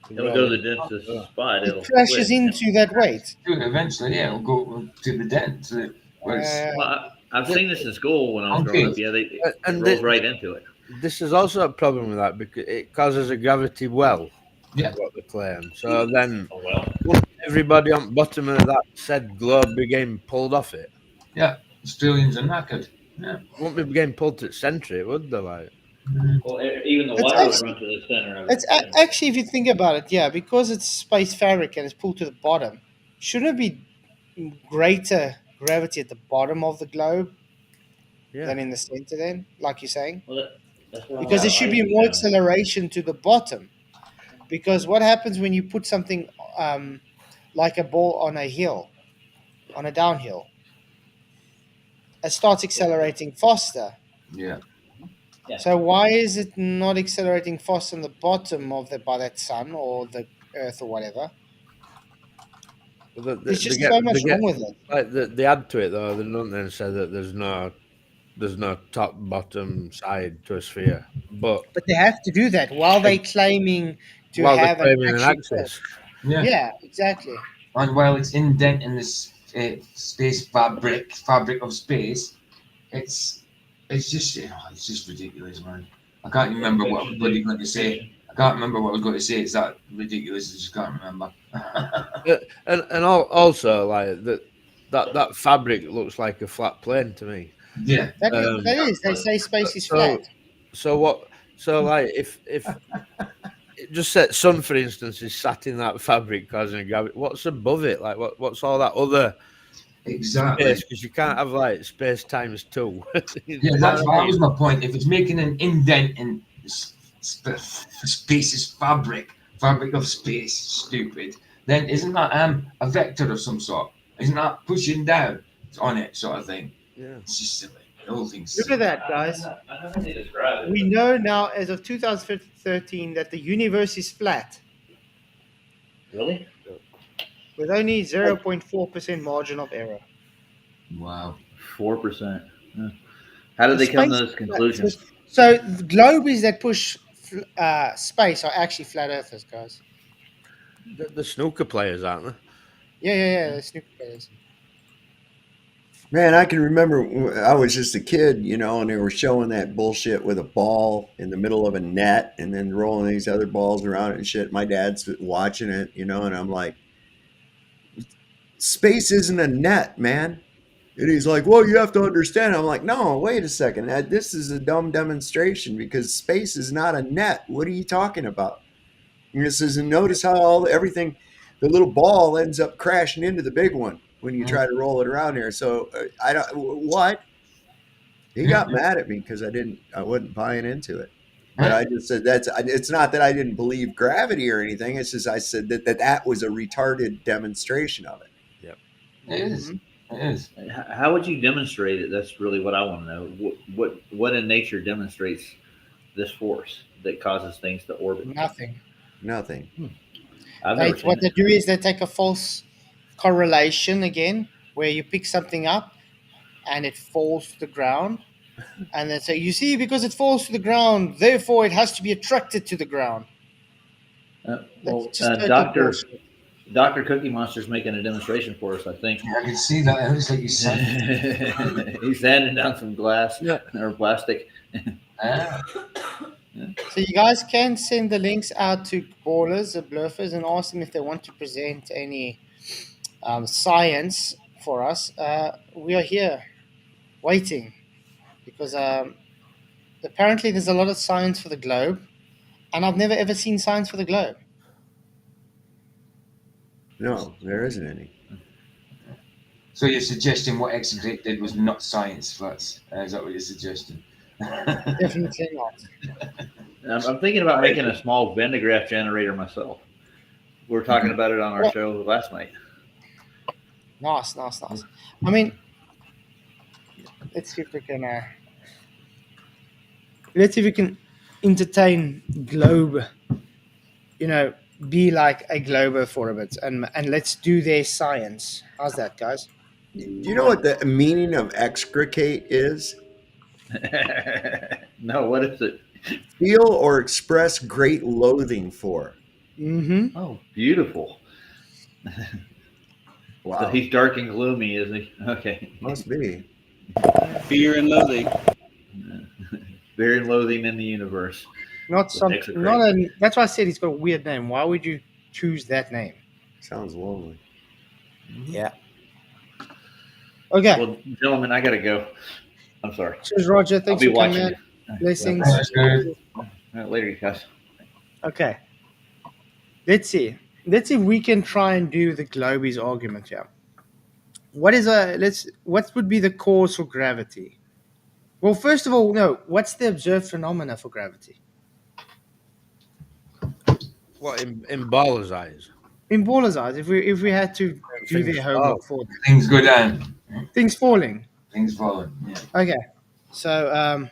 E: It'll go to the densest spot.
B: It
E: It'll
B: crashes
E: split.
B: into that weight.
I: Eventually, yeah, it'll go to the dent. Where it's
E: Well, I've seen this in school when I was growing up. Yeah, it
G: And
E: rolls right into it.
G: This is also a problem with that because it causes a gravity well.
I: Yeah.
G: What they claim. So then,
E: Oh well.
G: wouldn't everybody on the bottom of that said globe be getting pulled off it?
I: Yeah, Australians are knackered. Yeah.
G: Wouldn't be getting pulled to the centre, would they? Like,
E: Well, even the
B: It's
E: water would
B: actually-
E: run to the center of
B: It's
E: it.
B: actually, if you think about it, yeah, because it's space fabric and it's pulled to the bottom, shouldn't it be greater gravity at the bottom of the globe than in the center? Then, like you're saying,
E: Well, that's what
B: because there should be more acceleration to the bottom. Because what happens when you put something like a ball on a hill, on a downhill? It starts accelerating faster.
I: Yeah.
B: So why is it not accelerating faster on the bottom of by that sun or the Earth or whatever? There's just so much wrong with it.
G: Like they add to it though. They don't then say that there's no top, bottom, side to a sphere, but
B: they have to do that while they're claiming to
G: while they're
B: have
G: claiming an
B: actual
G: axis.
B: Yeah, exactly.
I: And while it's indent in this space fabric of space, it's just it's just ridiculous, man. I can't remember what I was bloody going to say. I can't remember what I was going to say. It's that ridiculous. I just can't remember.
G: and also like that fabric looks like a flat plane to me.
I: Yeah,
B: that is. They say space is flat.
G: So what? So like if it just said sun, for instance, is sat in that fabric causing a gravity, what's above it? Like what's all that other
I: exactly?
G: Because you can't have like space times two.
I: Yeah, that was my point. If it's making an indent in space's fabric of space, stupid, then isn't that a vector of some sort? Isn't that pushing down on it, sort of thing?
G: Yeah,
I: it's just silly. The whole thing's
B: Look at that, guys.
E: I don't know how they describe it.
B: We know now, as of 2013, that the universe is flat
E: Really?
B: with only 0.4% margin of error.
I: Wow.
E: 4%. How did they come to this conclusion?
B: So the globes that push space are actually flat earthers, guys.
G: the snooker players, aren't they?
B: Yeah, the snooker players.
D: Man, I can remember when I was just a kid, you know, and they were showing that bullshit with a ball in the middle of a net and then rolling these other balls around it and shit. My dad's watching it, you know, and I'm like, space isn't a net, man. And he's like, well, you have to understand. I'm like, no, wait a second. This is a dumb demonstration because space is not a net. What are you talking about? And he says, and notice how everything, the little ball ends up crashing into the big one when you try to roll it around here. So I don't, what? He got mad at me because I wasn't buying into it. But I just said it's not that I didn't believe gravity or anything. It's just I said that was a retarded demonstration of it.
G: Yep.
I: It is. It is.
E: How would you demonstrate it? That's really what I want to know. What in nature demonstrates this force that causes things to orbit?
B: Nothing.
E: What
B: they do is they take a false correlation again, where you pick something up and it falls to the ground, and then say, you see, because it falls to the ground, therefore it has to be attracted to the ground.
E: Dr. Cookie Monster's making a demonstration for us, I think.
I: Yeah, I can see that. It looks like he's sanding.
E: He's sanding down some glass or plastic.
B: So you guys can send the links out to ballers or bluffers and ask them if they want to present any science for us. We are here waiting because apparently there's a lot of science for the globe, and I've never ever seen science for the globe.
D: No, there isn't any.
I: So you're suggesting what Exegret did was not science, Flats? Is that what you're suggesting?
B: Definitely not.
E: I'm thinking about making a small Vendigraph generator myself. We were talking about it on our
B: Well-
E: show last night.
B: Nice. I mean, let's see if we can. Let's see if we can entertain globe. You know, be like a glober for a bit, and let's do their science. How's that, guys?
D: Do you know what the meaning of excricate is?
E: No, what is it?
D: Feel or express great loathing for.
B: Mm-hmm.
E: Oh, beautiful.
D: Wow.
E: So he's dark and gloomy, is he? Okay.
D: Must be.
F: Fear and loathing.
E: Fear and loathing in the universe.
B: Not
E: With
B: some.
E: Execrate.
B: Not a. That's why I said he's got a weird name. Why would you choose that name?
D: Sounds lonely.
B: Yeah. Okay.
E: Well, gentlemen, I gotta go. I'm sorry.
B: Cheers, Roger.
E: I'll
B: Thanks
E: be
B: for coming
E: watching
B: in.
E: you.
B: Blessings.
E: All right, later, you guys.
B: Okay. Let's see. Let's see if we can try and do the Globies argument here. What would be the cause for gravity? Well, first of all, no. What's the observed phenomena for gravity?
G: What in Baller's eyes?
B: In Baller's eyes, if we had to do their homework for them.
I: Things go down.
B: Things falling.
I: Things falling. Yeah.
B: Okay. So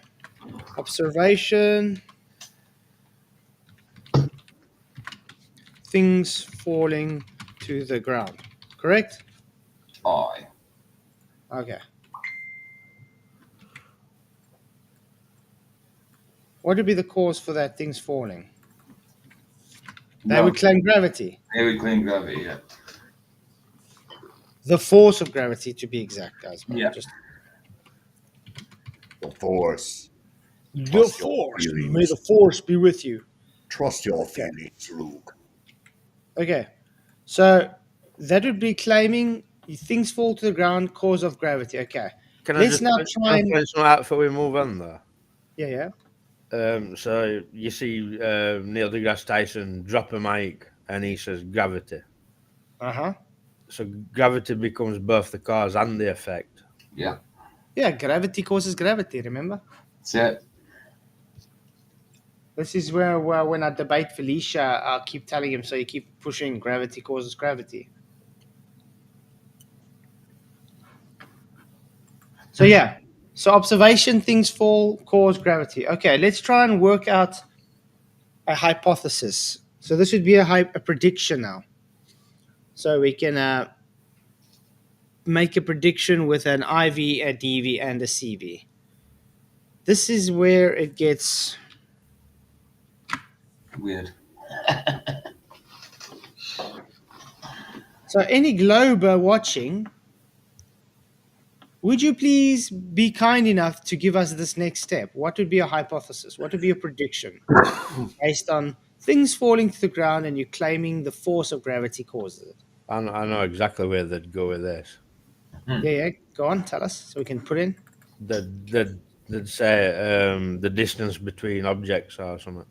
B: observation. Things falling to the ground. Correct?
I: Aye.
B: Okay. What would be the cause for that things falling? They would claim gravity.
I: They would claim gravity, yeah.
B: The force of gravity, to be exact, guys.
I: Yeah.
D: The force.
B: The
D: Trust your
B: force.
D: feelings.
B: May the force be with you.
D: Trust your feelings, Luke.
B: Okay. So that would be claiming things fall to the ground, cause of gravity. Okay.
G: Can
B: Let's now try and.
G: point something out before we move on there?
B: Yeah.
G: So you see Neil deGrasse Tyson drop a mic and he says gravity.
B: Uh-huh.
G: So gravity becomes both the cause and the effect.
I: Yeah.
B: Yeah, gravity causes gravity, remember?
I: That's it.
B: This is where when I debate Felicia, I keep telling him, so you keep pushing gravity causes gravity. So yeah. So observation, things fall, cause gravity. Okay, let's try and work out a hypothesis. So this would be a prediction now. So we can make a prediction with an IV, a DV, and a CV. This is where it gets
I: weird.
B: So any glober watching, would you please be kind enough to give us this next step? What would be a hypothesis? What would be a prediction based on things falling to the ground and you claiming the force of gravity causes it?
G: I know exactly where they'd go with this.
B: Yeah. Go on, tell us so we can put in.
G: They'd say the distance between objects or something.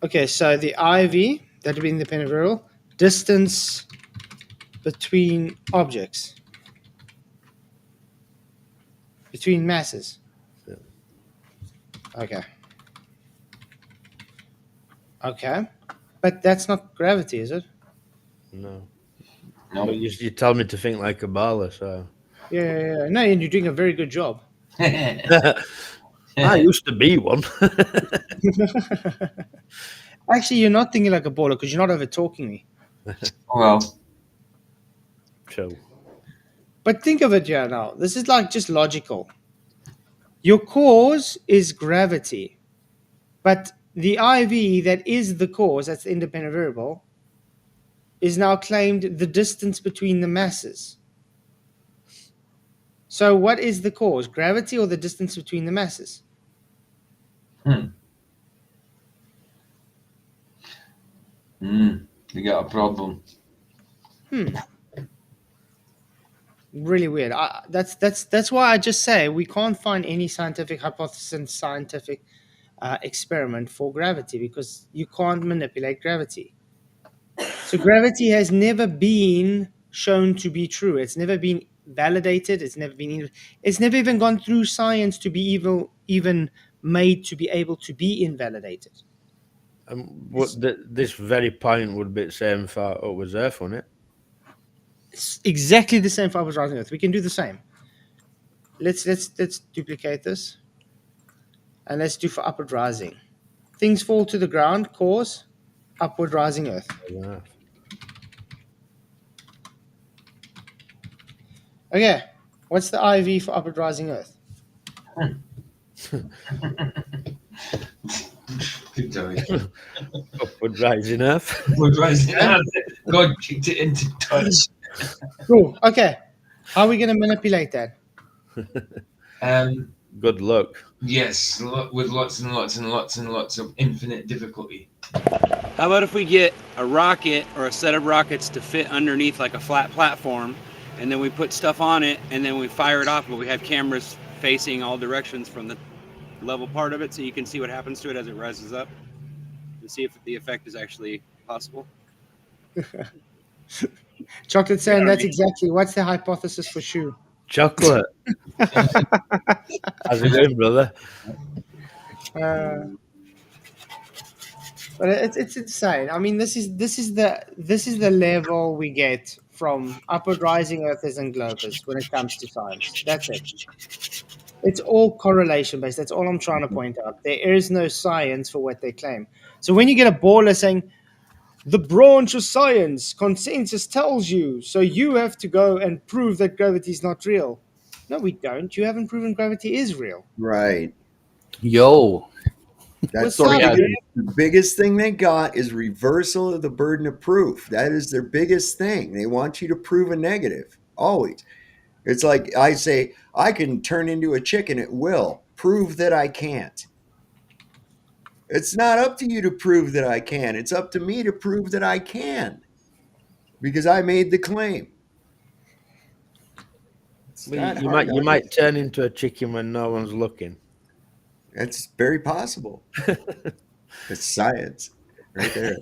B: Okay, so the IV, that would be independent variable, distance between objects, between masses.
G: Yeah.
B: Okay. But that's not gravity, is it?
G: No.
I: No.
G: But you tell me to think like a baller, so.
B: Yeah. No, and you're doing a very good job.
G: I used to be one.
B: Actually, you're not thinking like a baller because you're not over talking me.
I: Well.
G: So.
B: But think of it here now. This is like just logical. Your cause is gravity, but the IV that is the cause, that's the independent variable, is now claimed the distance between the masses. So what is the cause, gravity or the distance between the masses?
I: You got a problem.
B: Really weird. That's why I just say we can't find any scientific hypothesis and scientific experiment for gravity because you can't manipulate gravity. So gravity has never been shown to be true. It's never been validated. It's never even gone through science to be even made to be able to be invalidated.
G: This very point would be the same for up with Earth, wouldn't it?
B: It's exactly the same for upward rising Earth. We can do the same. Let's duplicate this, and let's do for upward rising. Things fall to the ground, cause upward rising Earth.
G: Yeah.
B: Okay, what's the IV for upward rising Earth?
I: Good job.
G: Upward rising Earth.
I: Upward rising Earth. God kicked it into touch.
B: Cool. Okay, how are we going to manipulate that?
G: Good luck.
I: Yes, with lots and lots and lots and lots of infinite difficulty.
F: How about if we get a rocket or a set of rockets to fit underneath like a flat platform, and then we put stuff on it, and then we fire it off, but we have cameras facing all directions from the level part of it, so you can see what happens to it as it rises up, and see if the effect is actually possible.
B: Chocolate saying that's exactly what's the hypothesis for shoe?
G: Chocolate. How's it going, brother?
B: But it's insane. I mean, this is the level we get from upward rising Earthers and globers when it comes to science. That's it. It's all correlation based. That's all I'm trying to point out. There is no science for what they claim. So when you get a baller saying the branch of science consensus tells you, so you have to go and prove that gravity is not real. No, we don't. You haven't proven gravity is real.
D: Right.
K: Yo.
D: That's
B: What's up,
D: the biggest thing they got is reversal of the burden of proof. That is their biggest thing. They want you to prove a negative. Always. It's like I say, I can turn into a chicken at will. Prove that I can't. It's not up to you to prove that I can. It's up to me to prove that I can. Because I made the claim.
G: Well, you might turn into a chicken when no one's looking.
D: That's very possible. It's science right there.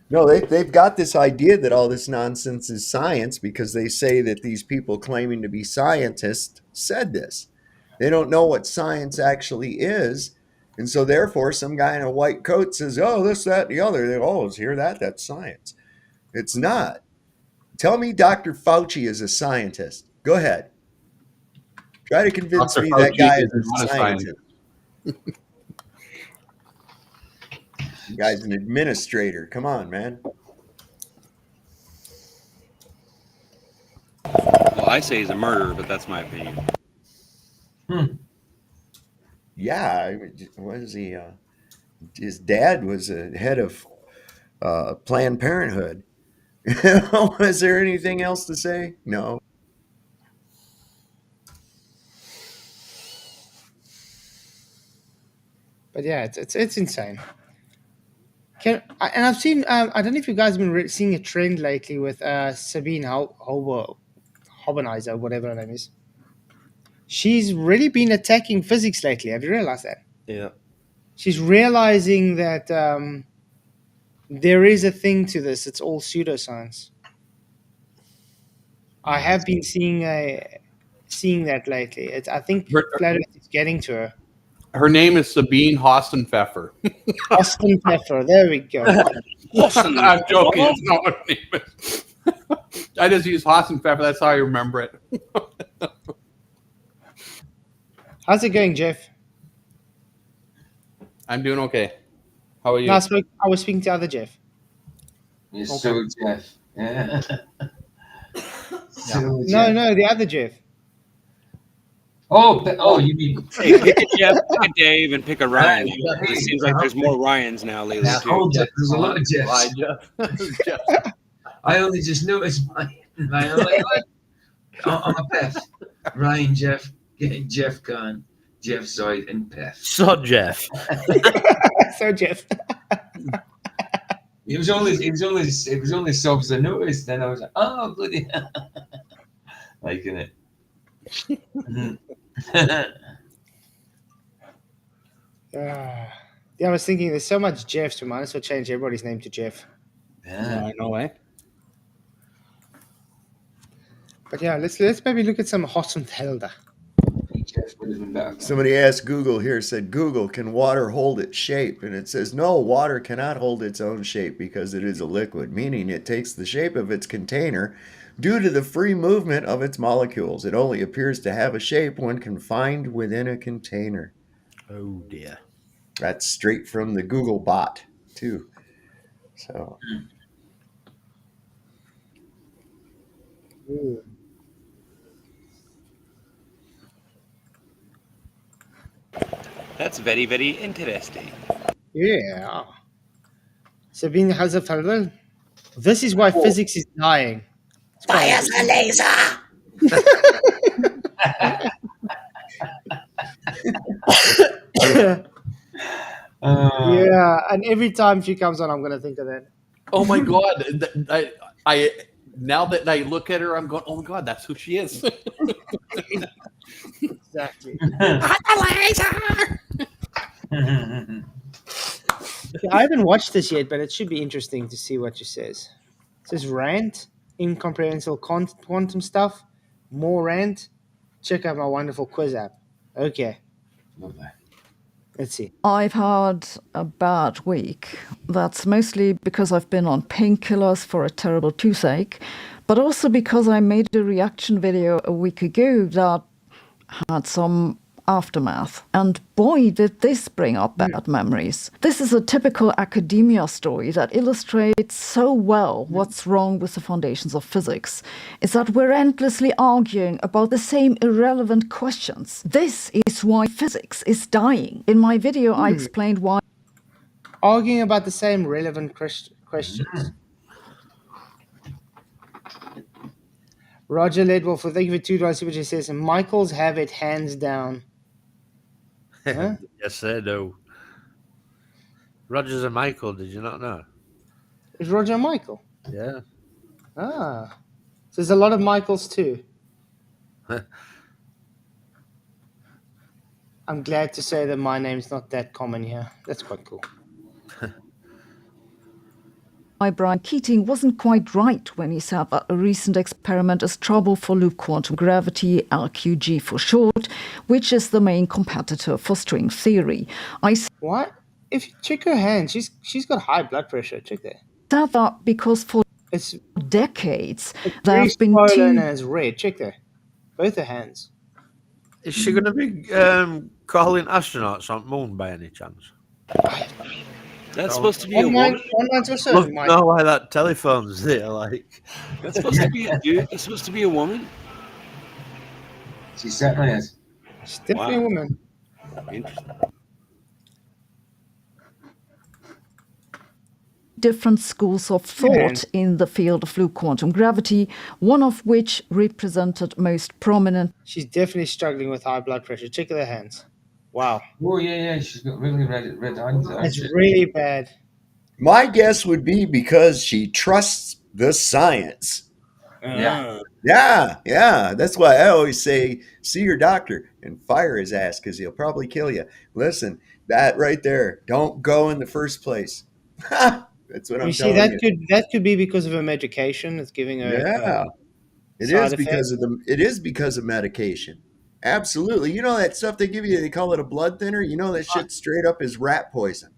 D: No, they've got this idea that all this nonsense is science because they say that these people claiming to be scientists said this. They don't know what science actually is. And so therefore, some guy in a white coat says, oh, this, that, and the other. They always hear that. That's science. It's not. Tell me Dr. Fauci is a scientist. Go ahead. Try to convince
K: Dr.
D: me
K: Fauci
D: that guy
K: is
D: is
K: not
D: a
K: a
D: scientist. The guy's an administrator. Come on, man.
F: Well, I say he's a murderer, but that's my opinion.
D: Yeah, what is he? His dad was a head of Planned Parenthood. Was there anything else to say? No.
B: But yeah, it's insane. And I've seen. I don't know if you guys have been seeing a trend lately with Sabine Hobenizer, whatever her name is. She's really been attacking physics lately. Have you realized that?
G: Yeah.
B: She's realizing that there is a thing to this. It's all pseudoscience. I have been seeing that lately. I think Flat Earth is getting to her.
K: Her name is Sabine Hostenpfeffer.
B: Hostenpfeffer. There we go.
K: I'm joking. That's not what her name is. I just use Hostenpfeffer. That's how I remember it.
B: How's it going, Jeff?
K: I'm doing okay. How are you?
B: No, I was speaking to other Jeff.
I: Yes, so Jeff. Yeah.
B: No, the other Jeff.
I: Oh, you mean?
F: Hey, pick a Jeff, pick a Dave, and pick a Ryan. It seems like there's more Ryans now lately.
I: Oh, Jeff, there's a lot of Jeffs.
K: Jeff.
I: I only just noticed mine. I'm a Pef. Ryan, Jeff, Jeff Khan, Jeff Zoid, and Pef.
G: So Jeff.
B: So Jeff.
I: It was only subs I noticed. Then I was like, oh bloody, liking it.
B: Yeah, I was thinking there's so much Jeffs, we might as well change everybody's name to Jeff.
I: Yeah.
K: No way.
B: But yeah, let's maybe look at some Hossenfelder.
I: Jeff would have been better.
D: Somebody asked Google here, said, Google, can water hold its shape? And it says, no, water cannot hold its own shape because it is a liquid, meaning it takes the shape of its container due to the free movement of its molecules. It only appears to have a shape when confined within a container.
G: Oh dear.
D: That's straight from the Google bot, too. So,
F: That's very, very interesting.
B: Yeah. Sabine Hossenfelder. This is why physics is dying.
A: Fire the laser!
B: Yeah, and every time she comes on, I'm gonna think of that.
K: Oh my god! I now that I look at her, I'm going, oh my god, that's who she is.
B: Exactly. Okay, I haven't watched this yet, but it should be interesting to see what she says. It says rant, incomprehensible quantum stuff, more rant. Check out my wonderful quiz app. Okay,
I: Lovely.
B: let's see.
L: I've had a bad week. That's mostly because I've been on painkillers for a terrible toothache, but also because I made a reaction video a week ago that had some aftermath. And boy, did this bring up bad memories. This is a typical academia story that illustrates so well what's wrong with the foundations of physics. Is that we're endlessly arguing about the same irrelevant questions. This is why physics is dying. In my video, I explained why.
B: Arguing about the same relevant questions. Roger Ledwell, for thank you for $2. See what she says. And Michaels have it hands down. Huh?
G: Yes, they do. Rogers and Michael, did you not know?
B: Is Roger and Michael?
G: Yeah.
B: Ah. So there's a lot of Michaels too. I'm glad to say that my name's not that common here. That's quite cool.
L: Brian Keating wasn't quite right when he said that a recent experiment is trouble for loop quantum gravity, LQG for short, which is the main competitor for string theory.
B: What? If you check her hand, she's got high blood pressure. Check that.
L: Said that because for
B: It's
L: decades there
B: very
L: have been
B: swollen and
L: two.
B: it's red. Check that. Both her hands.
G: Is she going to be calling astronauts on moon by any chance?
F: That's supposed to be a
B: One
F: woman.
B: mine's also
G: Look,
B: Mike.
G: know why that telephone's there, like.
F: That's supposed to be a dude. It's supposed to be a woman.
I: She certainly is.
B: She's definitely a woman.
F: Interesting.
L: Different schools of thought in the field of loop quantum gravity, one of which represented most prominent.
B: She's definitely struggling with high blood pressure. Check her hands. Wow.
I: Oh yeah, she's got really red hands.
B: It's really bad.
D: my guess would be because she trusts the science.
I: Yeah.
D: Yeah. That's why I always say, see your doctor and fire his ass because he'll probably kill you. Listen, that right there, don't go in the first place. That's what I'm
B: You see,
D: telling you.
B: that could be because of her medication. It's giving her.
D: Yeah, it
B: side
D: is because of the. It is because of medication. Absolutely. You know that stuff they give you? They call it a blood thinner. You know that shit straight up is rat poison.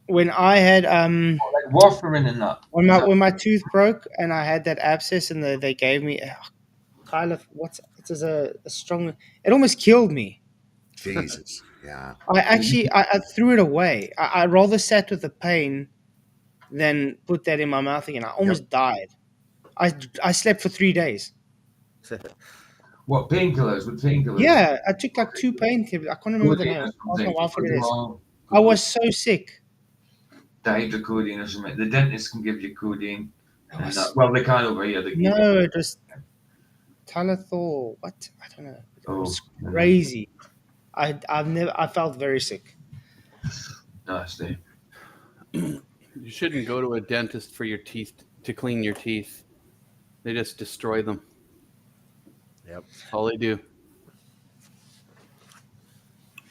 B: When I had
I: Like warfarin and that.
B: when my tooth broke and I had that abscess and they gave me kind of it was a strong. It almost killed me.
D: Jesus. Yeah.
B: I threw it away. I rather sat with the pain than put that in my mouth again. I almost died. I slept for 3 days.
I: What painkillers? With painkillers?
B: Yeah, I took like 2 painkillers. I can't remember the name. Ask my wife what it is. I was so sick.
I: Dihydrocodeine or something. The dentist can give you codeine. And that, well, they can't over here. They give
B: No,
I: you-
B: it was Talithol. What? I don't know. It was
I: Oh,
B: crazy. I felt very sick.
I: Nasty.
K: You shouldn't go to a dentist for your teeth to clean your teeth. They just destroy them.
G: Yep.
K: That's all they do.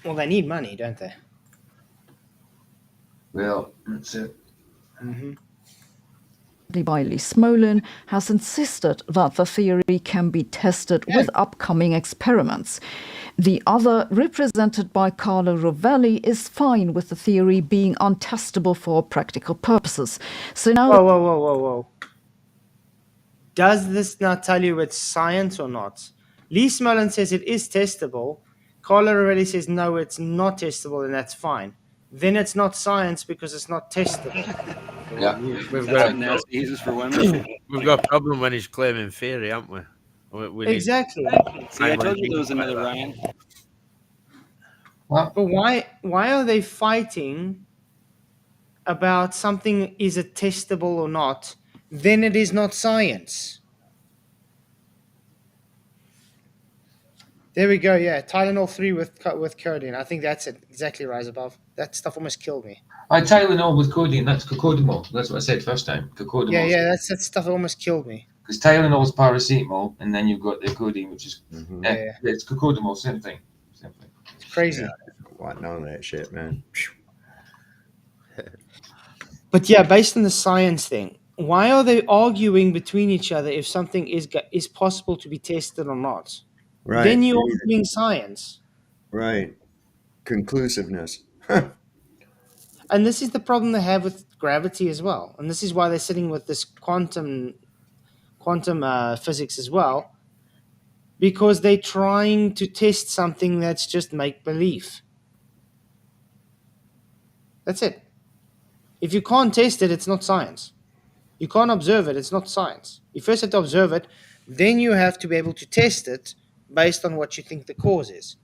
B: Well, they need money, don't they?
I: Well, that's it.
B: Mm-hmm.
L: By Lee Smolin has insisted that the theory can be tested with upcoming experiments. The other, represented by Carlo Rovelli, is fine with the theory being untestable for practical purposes. So now...
B: Whoa. Does this not tell you it's science or not? Lee Smolin says it is testable. Carlo Rovelli says no, it's not testable, and that's fine. Then it's not science because it's not testable.
I: Yeah.
G: We've
F: That's
G: got
F: a nasty easy for women.
G: we've got a problem when he's claiming theory, haven't we? We need-
B: Exactly.
F: See, I told you there was another Ryan.
I: What?
B: But why are they fighting about something is it testable or not? Then it is not science. There we go. Yeah, Tylenol 3 with codeine. I think that's it. Exactly, Rise Above. That stuff almost killed me.
I: Tylenol with codeine, that's cocodamol. That's what I said first time. Cocodamol.
B: Yeah, that stuff almost killed me.
I: Because Tylenol is paracetamol, and then you've got the codeine, which is
B: Yeah.
I: it's cocodamol, same thing.
B: It's crazy.
D: Yeah, I don't want none of that shit, man.
B: But yeah, based on the science thing, why are they arguing between each other if something is possible to be tested or not?
D: Right.
B: Then you're doing science.
D: Right. Conclusiveness.
B: And this is the problem they have with gravity as well. And this is why they're sitting with this quantum physics as well, because they're trying to test something that's just make-believe. That's it. If you can't test it, it's not science. You can't observe it, it's not science. You first have to observe it, then you have to be able to test it based on what you think the cause is.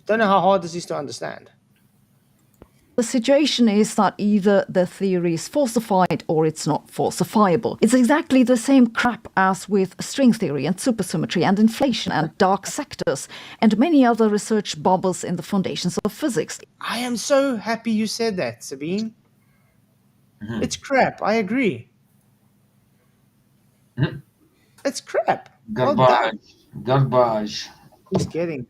B: Don't know how hard this is to understand.
L: The situation is that either the theory is falsified or it's not falsifiable. It's exactly the same crap as with string theory and supersymmetry and inflation and dark sectors and many other research bubbles in the foundations of physics.
B: I am so happy you said that, Sabine. It's crap. I agree. It's crap. Well done.
I: Garbage.
B: He's kidding.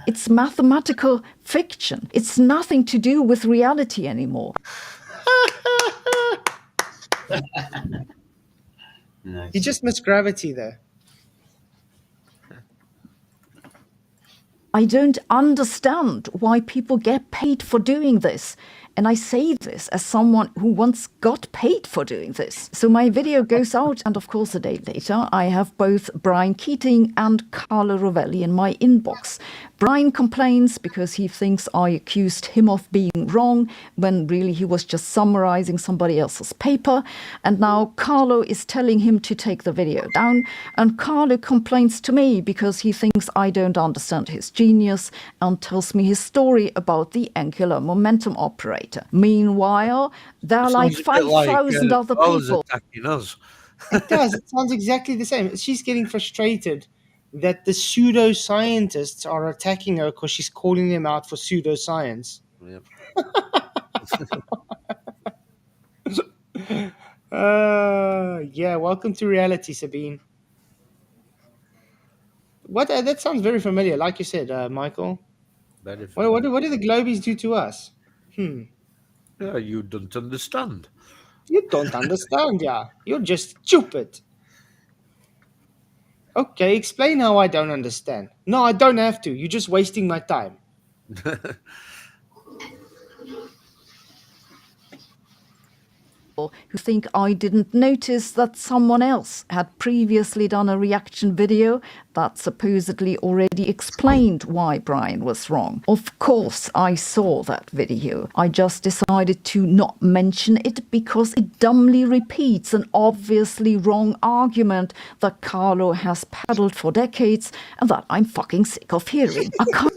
L: It's mathematical fiction. It's nothing to do with reality anymore.
I: Nice.
B: You just missed gravity there.
L: I don't understand why people get paid for doing this. And I say this as someone who once got paid for doing this. So my video goes out, and of course a day later, I have both Brian Keating and Carlo Rovelli in my inbox. Brian complains because he thinks I accused him of being wrong, when really he was just summarizing somebody else's paper. And now Carlo is telling him to take the video down. And Carlo complains to me because he thinks I don't understand his genius and tells me his story about the angular momentum operator. Meanwhile, there are like 5,000 other people.
G: Attacking us.
B: It does. It sounds exactly the same. She's getting frustrated that the pseudoscientists are attacking her because she's calling them out for pseudoscience.
G: Yep.
B: Yeah, welcome to reality, Sabine. What? That sounds very familiar. Like you said, Michael.
G: Very
B: What do the Globies do to us?
G: Yeah, you don't understand.
B: You don't understand, yeah. You're just stupid. Okay, explain how I don't understand. No, I don't have to. You're just wasting my time.
L: Who think I didn't notice that someone else had previously done a reaction video that supposedly already explained why Brian was wrong. Of course I saw that video. I just decided to not mention it because it dumbly repeats an obviously wrong argument that Carlo has peddled for decades and that I'm fucking sick of hearing. I can't...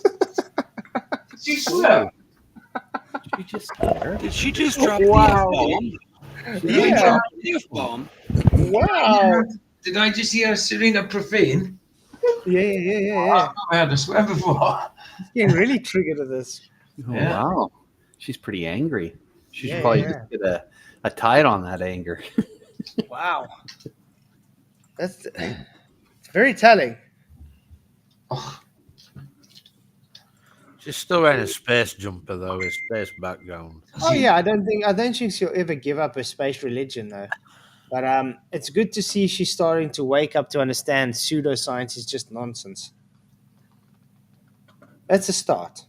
I: She swear.
F: Did she just drop
B: Wow.
F: the F-bomb?
B: Yeah.
F: The F-bomb.
B: Wow.
I: Did I just hear Serena profane?
B: Yeah.
I: I've never heard her swear before.
B: She's getting really triggered at this.
K: Oh,
I: Yeah.
K: wow. She's pretty angry. She should
B: Yeah,
K: probably
B: yeah.
K: just get a tide on that anger.
B: Wow. It's very telling.
G: She's still wearing a space jumper though, with space background.
B: Oh yeah, I don't think she'll ever give up her space religion though. But it's good to see she's starting to wake up to understand pseudoscience is just nonsense. That's a start.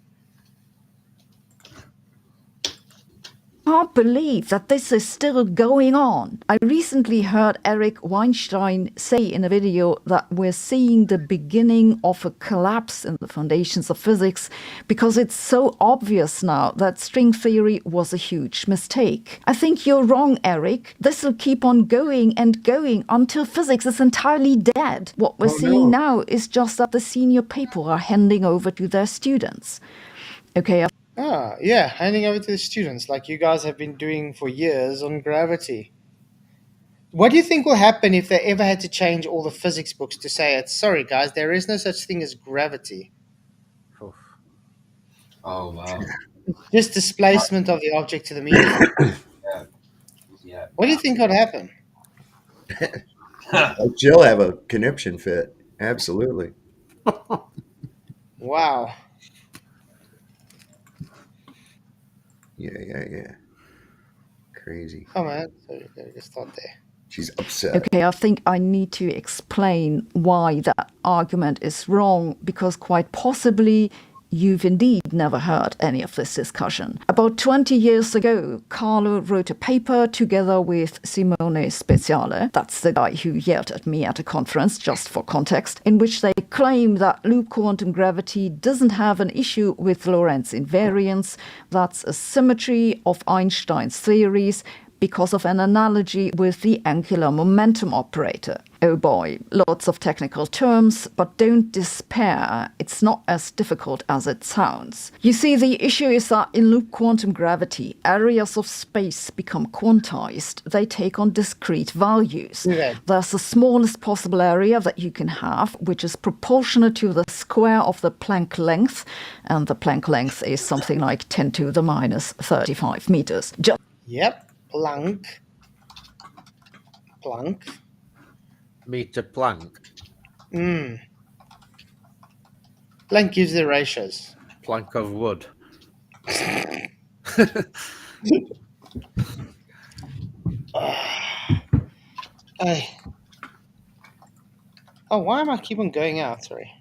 L: Can't believe that this is still going on. I recently heard Eric Weinstein say in a video that we're seeing the beginning of a collapse in the foundations of physics because it's so obvious now that string theory was a huge mistake. I think you're wrong, Eric. This will keep on going and going until physics is entirely dead. What we're seeing now is just that the senior people are handing over to their students. Okay,
B: Yeah, handing over to the students like you guys have been doing for years on gravity. What do you think will happen if they ever had to change all the physics books to say it's sorry guys, there is no such thing as gravity.
I: Oh wow.
B: Just displacement of the object to the medium.
I: Yeah.
B: What do you think would happen?
D: She'll have a conniption fit. Absolutely.
B: Wow.
D: Yeah. Crazy.
B: Oh man, sorry, just start there.
D: She's upset.
L: Okay, I think I need to explain why that argument is wrong, because quite possibly you've indeed never heard any of this discussion. About 20 years ago, Carlo wrote a paper together with Simone Speziale, that's the guy who yelled at me at a conference, just for context, in which they claim that loop quantum gravity doesn't have an issue with Lorentz invariance, that's a symmetry of Einstein's theories, because of an analogy with the angular momentum operator. Oh boy, lots of technical terms, but don't despair. It's not as difficult as it sounds. You see, the issue is that in loop quantum gravity, areas of space become quantized. They take on discrete values.
B: Okay.
L: There's the smallest possible area that you can have, which is proportional to the square of the Planck length, and the Planck length is something like 10 to the minus 35 meters.
B: Yep. Planck.
G: Meter Planck.
B: Planck gives the ratios.
G: Plank of wood.
B: Why am I keep on going out? Sorry.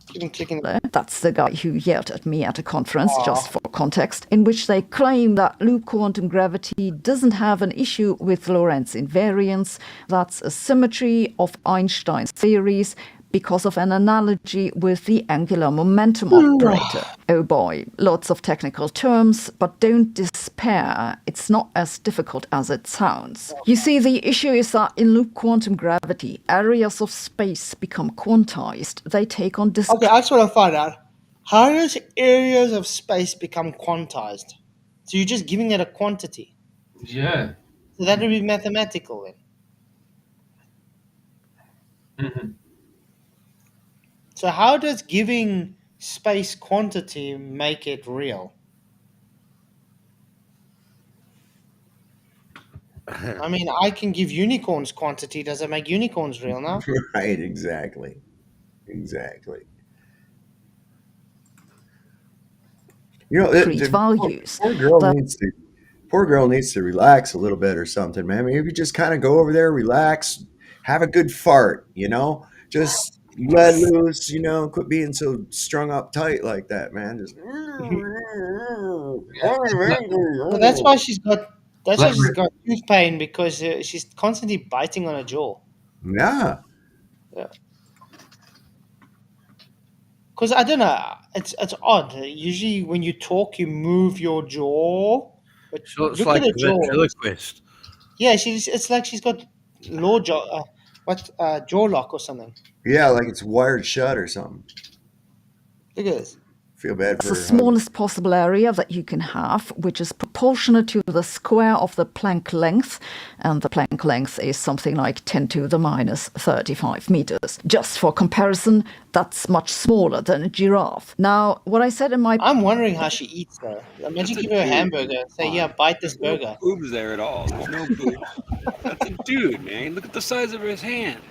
B: Keep on clicking.
L: That's the guy who yelled at me at a conference, just for context, in which they claim that loop quantum gravity doesn't have an issue with Lorentz invariance. That's a symmetry of Einstein's theories, because of an analogy with the angular momentum operator. Oh boy, lots of technical terms, but don't despair. It's not as difficult as it sounds. You see, the issue is that in loop quantum gravity, areas of space become quantized. They take on
B: Okay, I just want to find out. How does areas of space become quantized? So you're just giving it a quantity.
I: Yeah.
B: So that would be mathematical then.
I: Mm-hmm.
B: So how does giving space quantity make it real? I mean, I can give unicorns quantity. Does it make unicorns real now?
D: Right, exactly. You know,
L: values.
D: Poor girl needs to relax a little bit or something, man. Maybe just kind of go over there, relax, have a good fart, just let loose, quit being so strung up tight like that, man. Just
B: Well, that's why she's got tooth pain, because she's constantly biting on her jaw.
D: Yeah.
B: Because I don't know, it's odd. Usually when you talk, you move your jaw. But
G: So it's
B: look
G: like
B: at her
G: a
B: jaw.
G: ventriloquist.
B: Yeah, it's like she's got jaw lock or something.
D: Yeah, like it's wired shut or something.
B: Look at this.
D: Feel bad
L: It's
D: for
L: the
D: her husband.
L: smallest possible area that you can have, which is proportionate to the square of the Planck length, and the Planck length is something like 10 to the minus 35 meters. Just for comparison, that's much smaller than a giraffe. Now, what I said in my...
B: I'm wondering how she eats, though. Imagine give her a hamburger and say, yeah, bite this
F: There's
B: burger.
F: no boobs there at all. There's no boobs. That's a dude, man. Look at the size of his hands.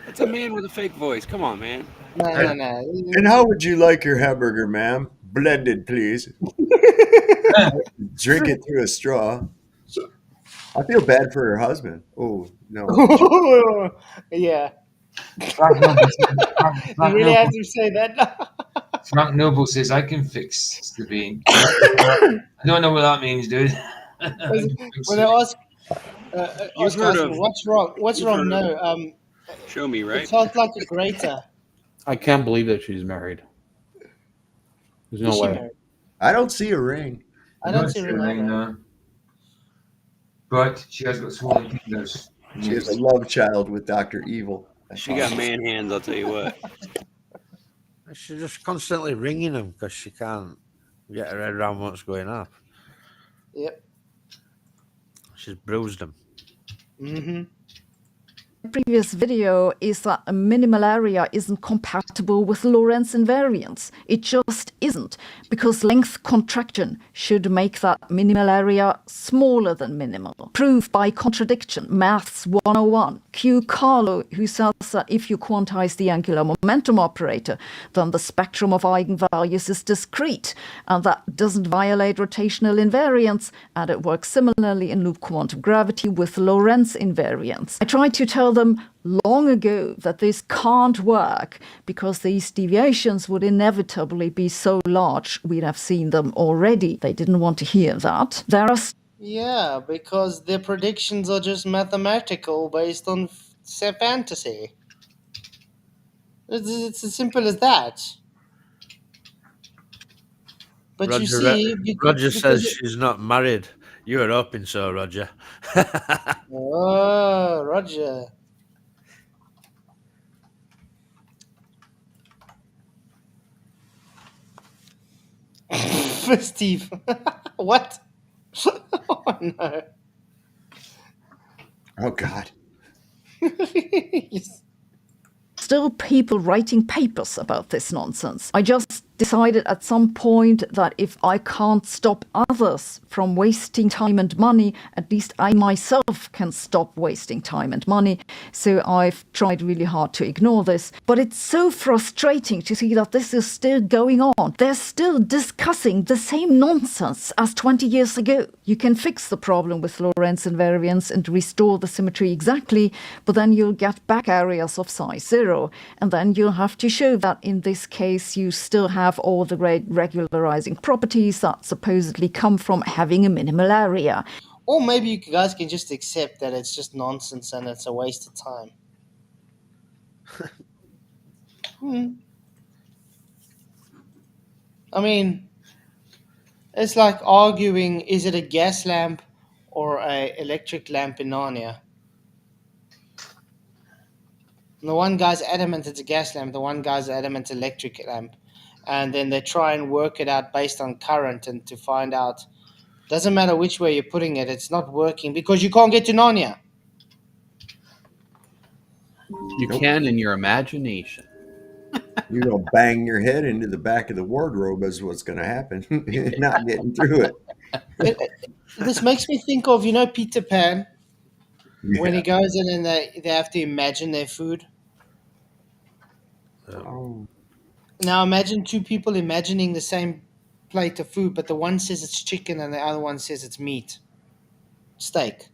F: That's a man with a fake voice. Come on, man.
B: No.
D: And how would you like your hamburger, ma'am? Blended, please. Drink it through a straw. I feel bad for her husband. Oh, no.
B: Yeah.
I: Frank Noble,
B: You really have to say that?
I: Frank Noble says, I can fix the bean. I don't know what that means, dude.
B: When I ask,
F: You've
B: ask
F: heard
B: husband,
F: of-
B: what's wrong? What's
F: you've
B: wrong?
F: heard
B: No.
F: Show me, right?
B: It felt like a grater.
K: I can't believe that she's married. There's no
B: Is she
K: way.
B: married?
D: I don't see a ring.
B: I don't see a ring either.
I: No. But she has got swollen fingers.
D: She has a love child with Dr. Evil.
F: She got man hands, I'll tell you what.
G: She's just constantly ringing him because she can't get her head around what's going on.
B: Yep.
G: She's bruised him.
B: Mm-hmm.
L: Previous video is that a minimal area isn't compatible with Lorentz invariance. It just isn't, because length contraction should make that minimal area smaller than minimal. Proof by contradiction, Maths 101. Q. Carlo, who says that if you quantize the angular momentum operator, then the spectrum of eigenvalues is discrete, and that doesn't violate rotational invariance, and it works similarly in loop quantum gravity with Lorentz invariance. I tried to tell them long ago that this can't work because these deviations would inevitably be so large we'd have seen them already. They didn't want to hear that. There are
B: Yeah, because their predictions are just mathematical based on fantasy. It's as simple as that. But
G: Roger,
B: you see,
G: Roger says she's not married. You were hoping so, Roger.
B: Oh, Roger. Steve. What? Oh, no.
D: Oh, God.
B: Yes.
L: still people writing papers about this nonsense. I just decided at some point that if I can't stop others from wasting time and money, at least I myself can stop wasting time and money. So I've tried really hard to ignore this. But it's so frustrating to see that this is still going on. They're still discussing the same nonsense as 20 years ago. You can fix the problem with Lorentz invariance and restore the symmetry exactly, but then you'll get back areas of size 0. And then you'll have to show that in this case you still have all the great regularizing properties that supposedly come from having a minimal area.
B: Or maybe you guys can just accept that it's just nonsense and it's a waste of time. I mean, it's like arguing, is it a gas lamp or an electric lamp in Narnia? And the one guy's adamant it's a gas lamp, the one guy's adamant electric lamp. And then they try and work it out based on current and to find out, doesn't matter which way you're putting it, it's not working because you can't get to Narnia.
K: You can in your imagination.
D: You're going to bang your head into the back of the wardrobe is what's going to happen. You're not getting through it.
B: This makes me think of, Peter Pan, when he
D: Yeah.
B: goes in and they have to imagine their food.
D: Oh.
B: Now imagine two people imagining the same plate of food, but the one says it's chicken and the other one says it's meat, steak.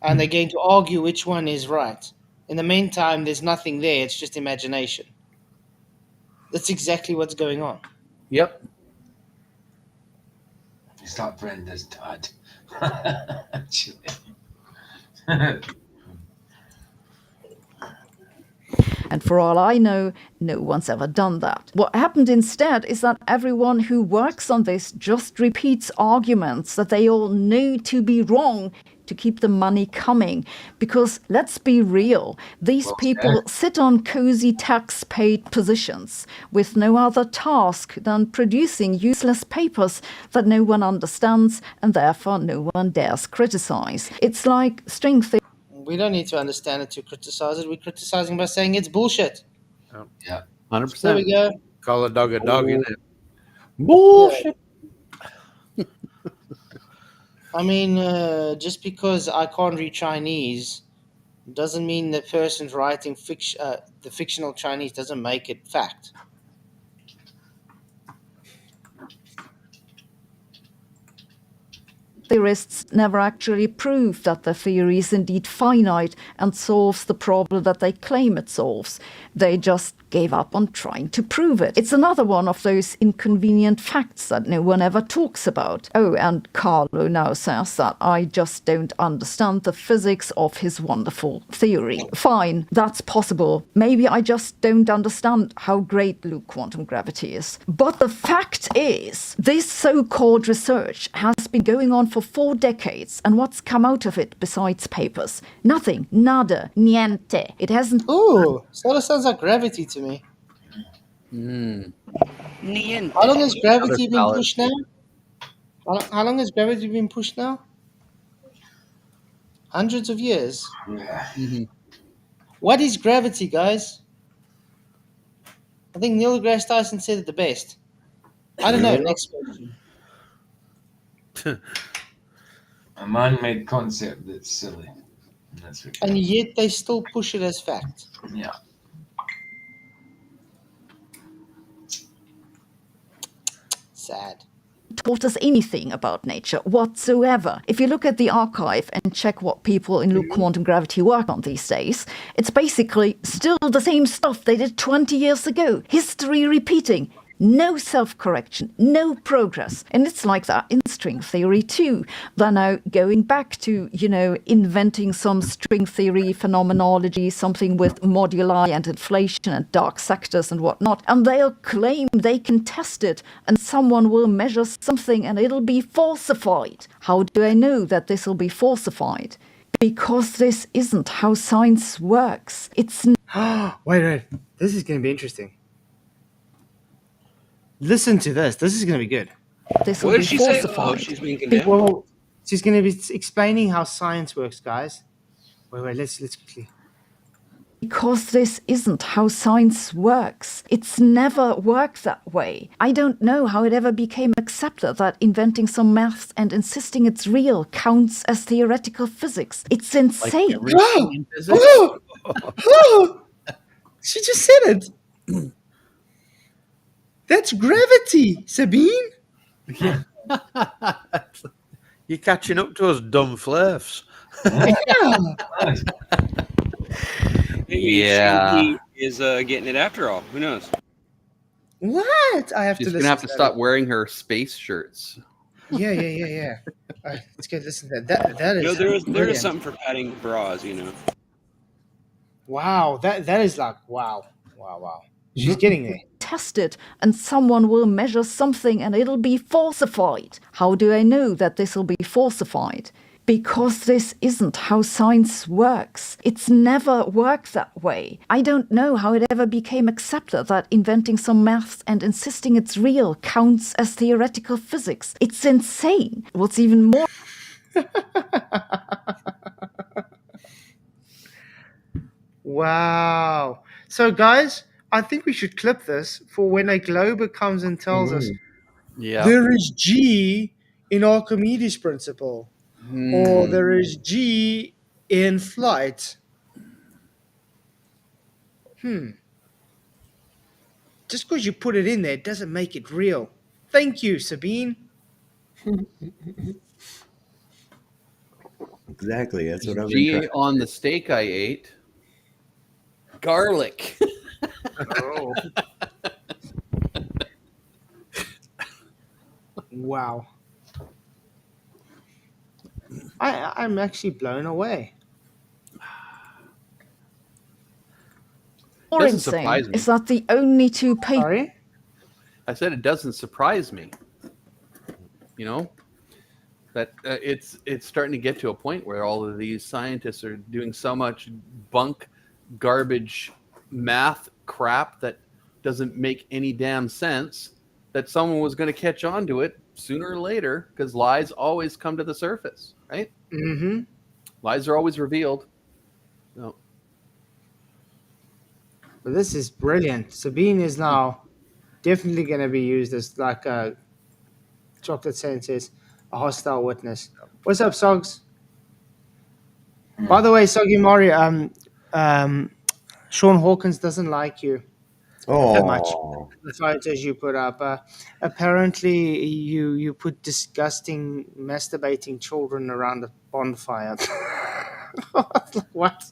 B: And they're going to argue which one is right. In the meantime, there's nothing there. It's just imagination. That's exactly what's going on.
K: Yep.
I: It's not Brenda's dad.
L: And for all I know, no one's ever done that. What happened instead is that everyone who works on this just repeats arguments that they all know to be wrong to keep the money coming. Because let's be real, these people sit on cozy tax-paid positions with no other task than producing useless papers that no one understands and therefore no one dares criticize. It's like string theory.
B: We don't need to understand it to criticize it. We're criticizing by saying it's bullshit.
I: Yeah.
K: 100%.
B: There we go.
G: Call a dog, innit?
K: Bullshit.
B: I mean, just because I can't read Chinese doesn't mean the person writing the fictional Chinese doesn't make it fact.
L: Theorists never actually prove that the theory is indeed finite and solves the problem that they claim it solves. They just gave up on trying to prove it. It's another one of those inconvenient facts that no one ever talks about. Oh, and Carlo now says that I just don't understand the physics of his wonderful theory. Fine, that's possible. Maybe I just don't understand how great loop quantum gravity is. But the fact is, this so-called research has been going on for 4 decades, and what's come out of it besides papers? Nothing. Nada. Niente. It hasn't...
B: Ooh, sort of sounds like gravity to me. How long has gravity been pushed now? How long has gravity been pushed now? Hundreds of years. What is gravity, guys? I think Neil deGrasse Tyson said it the best. I don't know. Next question.
I: A man-made concept that's silly. That's what
B: And yet they still push it as fact.
I: Yeah.
B: Sad.
L: Taught us anything about nature whatsoever. If you look at the archive and check what people in loop quantum gravity work on these days, it's basically still the same stuff they did 20 years ago. History repeating. No self-correction, no progress. And it's like that in string theory too. They're now going back to, inventing some string theory phenomenology, something with moduli and inflation and dark sectors and whatnot. And they'll claim they can test it and someone will measure something and it'll be falsified. How do I know that this will be falsified? Because this isn't how science works. It's...
B: Wait. This is going to be interesting. Listen to this. This is going to be good.
L: This
F: What
L: will
F: did
L: be
F: she say?
L: falsified.
F: Oh, she's being condemned.
B: Well, she's going to be explaining how science works, guys. Wait. Let's quickly.
L: Because this isn't how science works. It's never worked that way. I don't know how it ever became accepted that inventing some maths and insisting it's real counts as theoretical physics. It's insane.
K: Everything in physics?
B: Oh! She just said it. That's gravity, Sabine.
K: Yeah.
G: You're catching up to us, dumb flares.
F: Yeah. He is getting it after all. Who knows?
B: What? I have
M: She's
B: to listen
M: gonna have to
B: that.
M: stop wearing her space shirts.
B: Yeah. Let's go listen to that. That is
F: There
B: brilliant.
F: is something for padding bras,
B: Wow, that is like wow. She's getting there.
L: Test it and someone will measure something and it'll be falsified. How do I know that this will be falsified? Because this isn't how science works. It's never worked that way. I don't know how it ever became accepted that inventing some maths and insisting it's real counts as theoretical physics. It's insane. What's even more...
B: Wow. So, guys, I think we should clip this for when a glober comes and tells us there is G in Archimedes' principle, or there is G in flight. Just because you put it in there doesn't make it real. Thank you, Sabine.
D: Exactly. That's what I've been
M: G
D: trying.
M: on the steak I ate. Garlic.
B: Oh. Wow. I'm actually blown away.
L: more
K: Doesn't
L: insane
K: surprise me.
L: is that the only two papers.
B: Sorry?
K: I said it doesn't surprise me. You know, that it's starting to get to a point where all of these scientists are doing so much bunk, garbage, math crap that doesn't make any damn sense that someone was going to catch on to it sooner or later, because lies always come to the surface, right?
B: Mm-hmm.
K: Lies are always revealed. No.
B: But this is brilliant. Sabine is now definitely going to be used as like a chocolate saint says, a hostile witness. What's up, Sogs? By the way, Soggy Mori, Sean Hawkins doesn't like you that much.
D: Oh,
B: The photos you put up. Apparently, you put disgusting masturbating children around the bonfire. What?
D: what?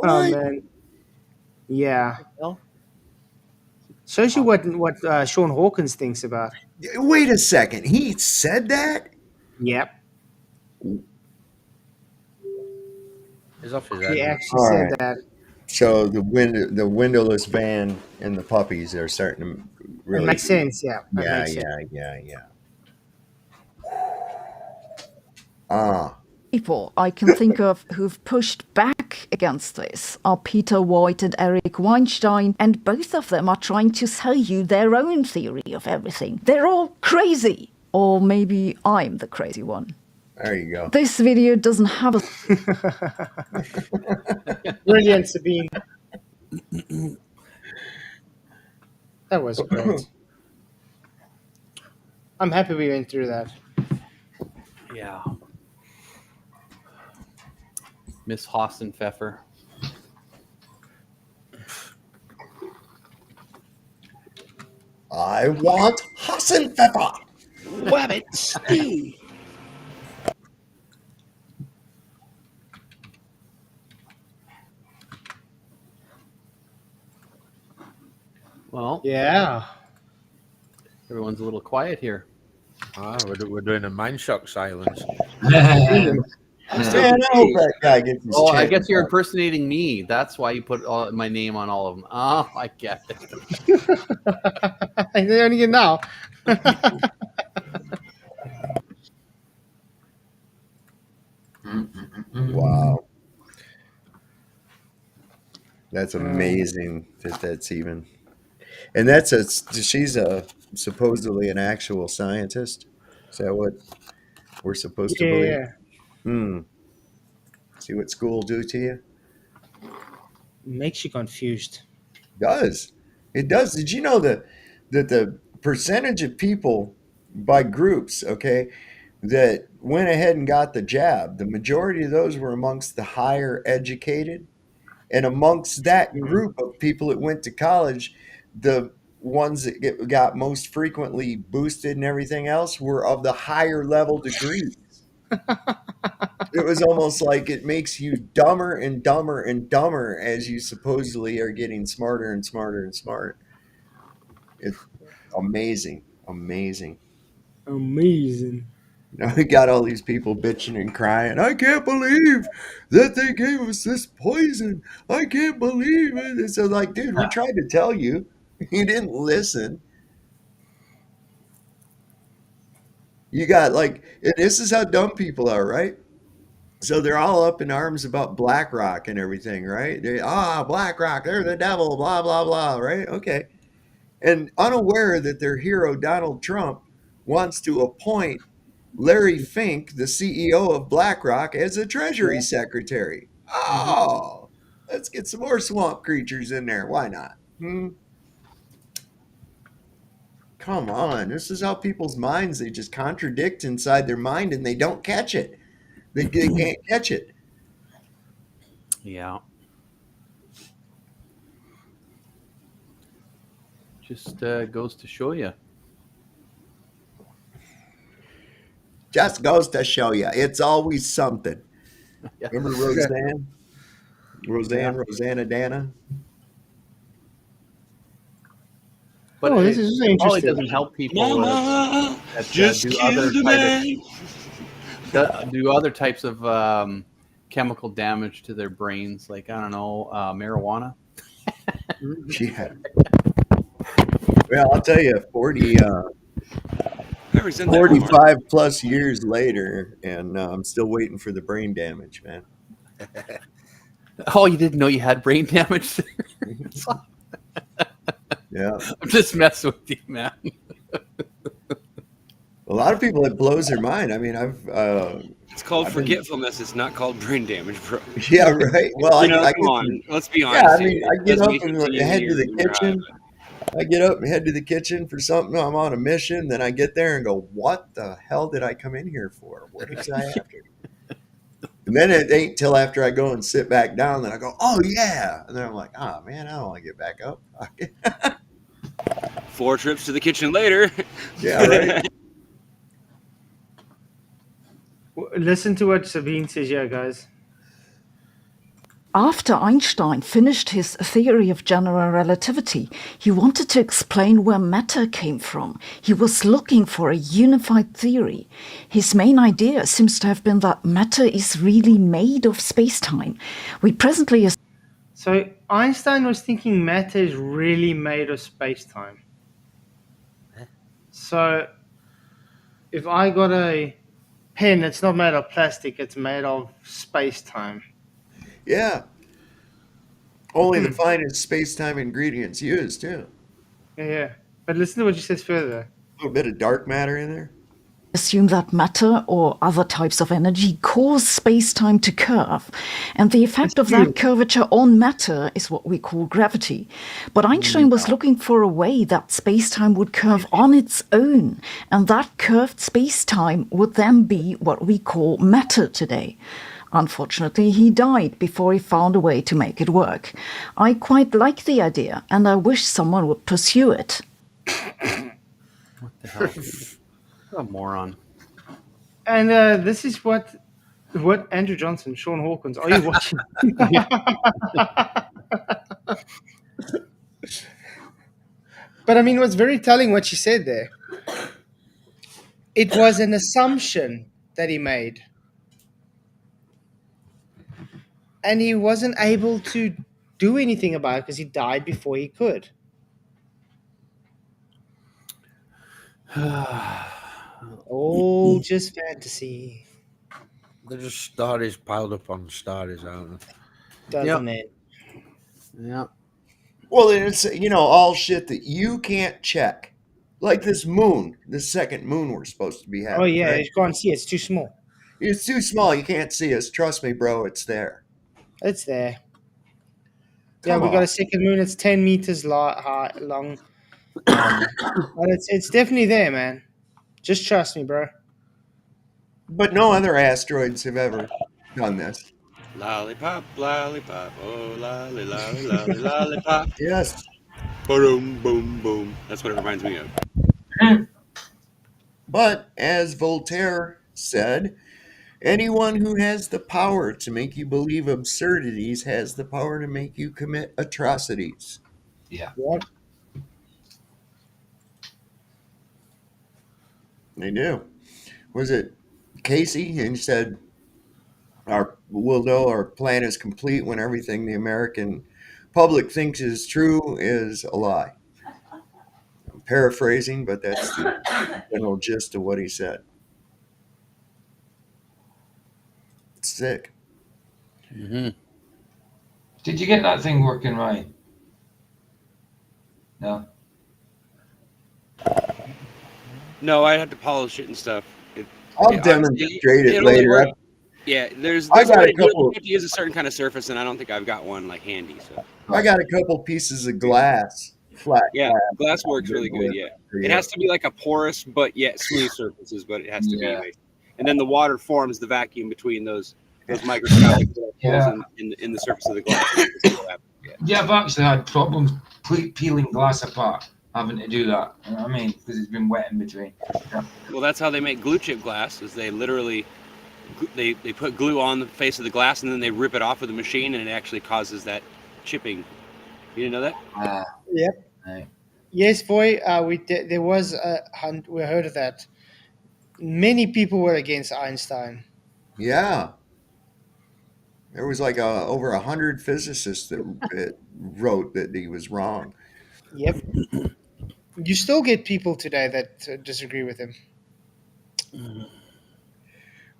B: Oh man. Yeah. Shows you what Sean Hawkins thinks about.
D: Wait a second. He said that?
B: Yep.
G: He's off his
B: He
G: head.
B: actually
D: All
B: said
D: right.
B: that.
D: So the windowless van and the puppies are starting to
B: It
D: really
B: makes sense. Yeah. That
D: Yeah,
B: makes sense.
D: yeah. Ah,
L: People I can think of who've pushed back against this are Peter White and Eric Weinstein, and both of them are trying to sell you their own theory of everything. They're all crazy. Or maybe I'm the crazy one.
D: there you go.
L: This video doesn't have a...
B: Brilliant, Sabine. That was great. I'm happy we went through that.
K: Yeah. Miss Hassenpfeffer.
D: I want Hassenpfeffer.
B: Wabbit Steve.
K: Well,
B: Yeah.
K: everyone's a little quiet here.
G: We're doing a mind shock silence.
D: Man, I hope that guy gets his
K: Oh, I
D: check.
K: guess you're impersonating me. That's why you put my name on all of them. Oh, I get it.
B: I'm learning it now.
D: Wow. That's amazing that's even. And she's supposedly an actual scientist. Is that what we're supposed to believe?
B: Yeah.
D: See what school do to you?
B: Makes you confused.
D: It does. Did you know that the percentage of people by groups, okay, that went ahead and got the jab, the majority of those were amongst the higher educated, and amongst that group of people that went to college, the ones that got most frequently boosted and everything else were of the higher level degrees. It was almost like it makes you dumber and dumber and dumber as you supposedly are getting smarter and smarter and smarter. It's amazing. Now we got all these people bitching and crying. I can't believe that they gave us this poison. I can't believe it. It's like, dude, we tried to tell you. You didn't listen. You got and this is how dumb people are, right? So they're all up in arms about BlackRock and everything, right? BlackRock, they're the devil, blah, blah, blah, right? Okay. And unaware that their hero, Donald Trump, wants to appoint Larry Fink, the CEO of BlackRock, as a Treasury Secretary. Oh, let's get some more swamp creatures in there. Why not? Come on. This is how people's minds, they just contradict inside their mind and they don't catch it. They can't catch it.
K: Yeah. Just goes to show you.
D: Just goes to show you. It's always something.
K: Yeah.
D: Remember Roseanne? Rosanna Dana?
K: But
B: this is
K: it probably
B: interesting.
K: doesn't help people
M: Just
K: do
M: killed a man.
K: do other types of chemical damage to their brains, like I don't know, marijuana.
D: Yeah. Well, I'll tell you, 45 plus years later, and I'm still waiting for the brain damage, man.
K: Oh, you didn't know you had brain damage?
D: Yeah.
K: I'm just messing with you, man.
D: A lot of people, it blows their mind. I mean,
F: It's called forgetfulness. It's not called brain damage, bro.
D: Yeah, right. Well,
F: You know,
D: I
F: come
D: get
F: on. Let's be
D: yeah,
F: honest
D: I mean,
F: here.
D: I
F: It
D: get
F: doesn't
D: up
F: get
D: and
F: to you
D: head to
F: when
D: the
F: you're high,
D: kitchen. I get up and head to the kitchen for something. I'm on a mission. Then I get there and go, what the hell did I come in here for? What was I after? And then it ain't till after I go and sit back down that I go, oh, yeah. And then I'm like, oh, man, I don't want to get back up.
F: 4 trips to the kitchen later.
D: Yeah, right.
B: Listen to what Sabine says here, guys.
L: After Einstein finished his theory of general relativity, he wanted to explain where matter came from. He was looking for a unified theory. His main idea seems to have been that matter is really made of space-time. We presently...
B: So Einstein was thinking matter is really made of space-time. So if I got a pen, it's not made of plastic, it's made of space-time.
D: Yeah. Only the finest space-time ingredients used, too.
B: Yeah. But listen to what she says further.
D: A little bit of dark matter in there.
L: assume that matter or other types of energy cause space-time to curve, and the effect of that curvature on matter is what we call gravity. But Einstein was looking for a way that space-time would curve on its own, and that curved space-time would then be what we call matter today. Unfortunately, he died before he found a way to make it work. I quite like the idea, and I wish someone would pursue it.
K: What the hell? What a moron.
B: And this is what Andrew Johnson, Sean Hawkins, are you watching? But I mean, what's very telling what she said there. It was an assumption that he made. And he wasn't able to do anything about it because he died before he could. Oh, just fantasy.
G: They're just stories piled up on stories, aren't they?
B: Doesn't it?
K: Yeah.
D: Well, it's, all shit that you can't check. Like this moon, the second moon we're supposed to be having.
B: Oh, yeah,
D: right?
B: you can't see it. It's too small.
D: It's too small. You can't see us. Trust me, bro. It's there.
B: It's there.
D: Come
B: we got
D: on.
B: a second moon. It's 10 meters long. But it's definitely there, man. Just trust me, bro.
D: But no other asteroids have ever done this.
F: Lollipop, lollipop, oh lolly, lolly, lolly, lollipop.
D: Yes.
F: Boom, boom, boom. That's what it reminds me of.
D: But as Voltaire said, anyone who has the power to make you believe absurdities has the power to make you commit atrocities.
I: Yeah.
B: What?
D: They do. Was it Casey? And he said, we'll know our plan is complete when everything the American public thinks is true is a lie. I'm paraphrasing, but that's the general gist of what he said. It's sick.
I: Mm-hmm. Did you get that thing working right? No.
F: No, I had to polish it and stuff.
D: I'll demonstrate it later.
F: Yeah, there's
D: I got a
F: you
D: couple.
F: have to use a certain kind of surface, and I don't think I've got one like handy. So
D: I got a couple pieces of glass, flat.
F: yeah, glass works really good. Yeah, it has to be like a porous but yet smooth surfaces, but it has to be. And then the water forms the vacuum between those microscopic holes in the surface of the glass.
I: Yeah, I've actually had problems peeling glass apart, having to do that. You know what I mean? Because it's been wet in between. Yeah.
F: Well, that's how they make glue chip glass. Is they literally they put glue on the face of the glass and then they rip it off with a machine, and it actually causes that chipping. You didn't know that?
B: Yep.
I: Right.
B: Yes, boy. There was a hunt. We heard of that. Many people were against Einstein.
D: Yeah. There was like over 100 physicists that wrote that he was wrong.
B: Yep. You still get people today that disagree with him.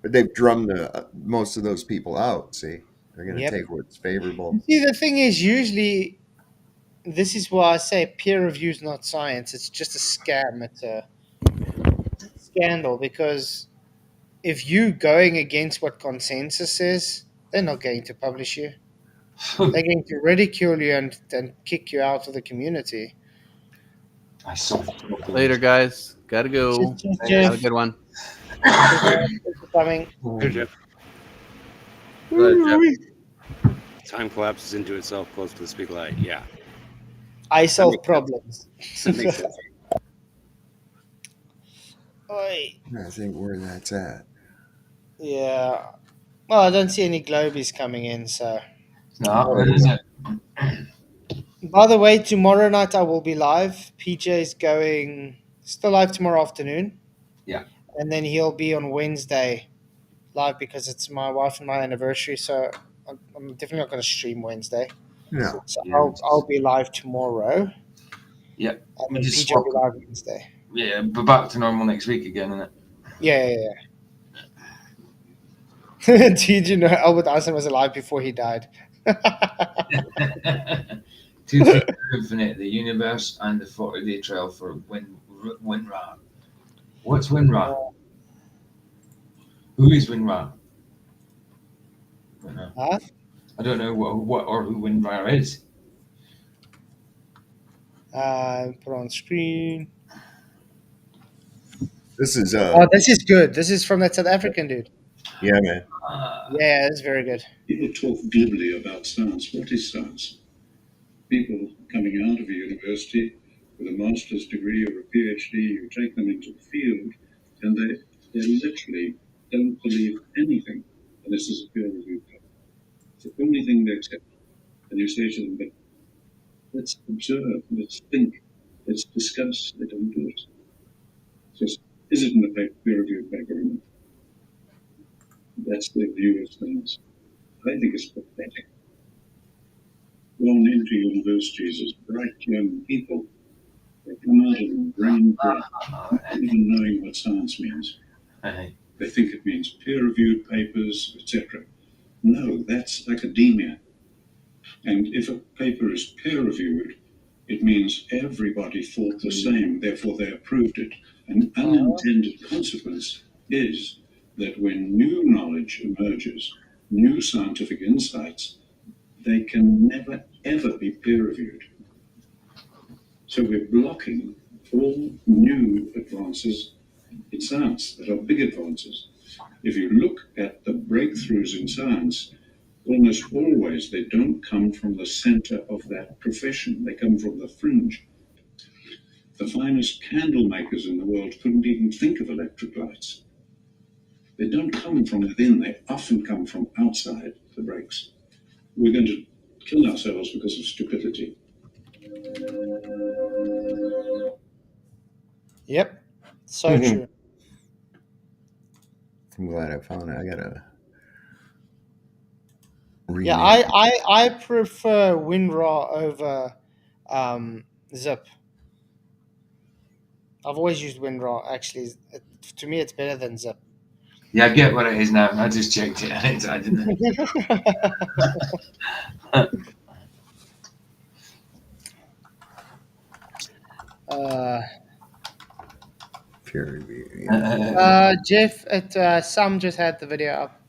D: But they've drummed most of those people out. See, they're going to
B: Yep.
D: take what's favorable.
B: See, the thing is, usually, this is why I say peer review is not science. It's just a scam. It's a scandal because if you going against what consensus says, they're not going to publish you. They're going to ridicule you and kick you out of the community.
I: I saw.
K: Later, guys. Gotta go.
B: Cheers,
K: Have
B: Jeff.
K: a good one.
B: Thanks for coming.
F: Here, Jeff.
G: Right, Jeff.
F: Time collapses into itself close to the speak light. Yeah.
B: I solve
F: makes
B: problems.
F: That makes sense.
B: Oi.
D: I think where that's at.
B: Yeah. Well, I don't see any globies coming in, so.
I: No, where is it?
B: By the way, tomorrow night I will be live. PJ's going still live tomorrow afternoon.
I: Yeah.
B: And then he'll be on Wednesday live because it's my wife and my anniversary. So I'm definitely not going to stream Wednesday.
D: No.
B: So I'll be live tomorrow.
I: Yeah.
B: And
I: We
B: then
I: just
B: PJ will be
I: swap.
B: live Wednesday.
I: Yeah, but back to normal next week again, isn't
B: Yeah. Did you know Albert Einstein was alive before he died?
I: it? Two things are infinite: the universe and the 40-day trial for Winra. What's Winra? Who is Winra? I don't know.
B: Huh?
I: I don't know what or who Winra is.
B: Put on screen.
D: This is
B: Oh, this is good. This is from that South African dude.
D: yeah, man.
B: Yeah, it's very good.
N: People talk glibly about science. What is science? People coming out of a university with a master's degree or a PhD, you take them into the field, and they literally don't believe anything unless there's a peer-reviewed paper. It's the only thing they accept. And you say to them, but let's observe, let's think, let's discuss. They don't do it. Just, is it in a peer-reviewed paper or not? That's their view of science. I think it's pathetic. Gone into universities as bright young people. They come out of them brain dead, not even knowing what science means. They think it means peer-reviewed papers, etc. No, that's academia. And if a paper is peer-reviewed, it means everybody thought the same, therefore they approved it. An unintended consequence is that when new knowledge emerges, new scientific insights, they can never, ever be peer-reviewed. So we're blocking all new advances in science that are big advances. If you look at the breakthroughs in science, almost always they don't come from the center of that profession. They come from the fringe. The finest candle makers in the world couldn't even think of electric lights. They don't come from within. They often come from outside the breaks. We're going to kill ourselves because of stupidity.
B: Yep. So true.
D: I'm glad I found it. I gotta rename.
B: Yeah, I prefer WinRAR over Zip. I've always used WinRAR. Actually, to me, it's better than Zip.
I: Yeah, I get what it is now. I just checked it. I didn't.
D: Peer review.
B: Jeff at Sam just had the video up.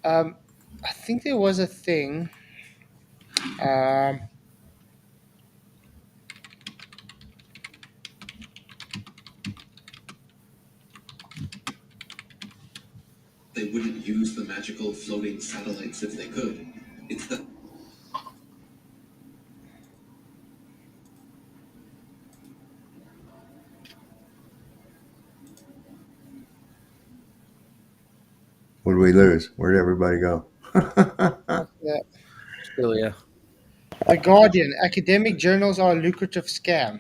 B: I think there was a thing.
O: They wouldn't use the magical floating satellites if they could. It's the
D: What did we lose? Where'd everybody go?
B: Yeah.
G: Still, yeah.
B: The Guardian. Academic journals are a lucrative scam.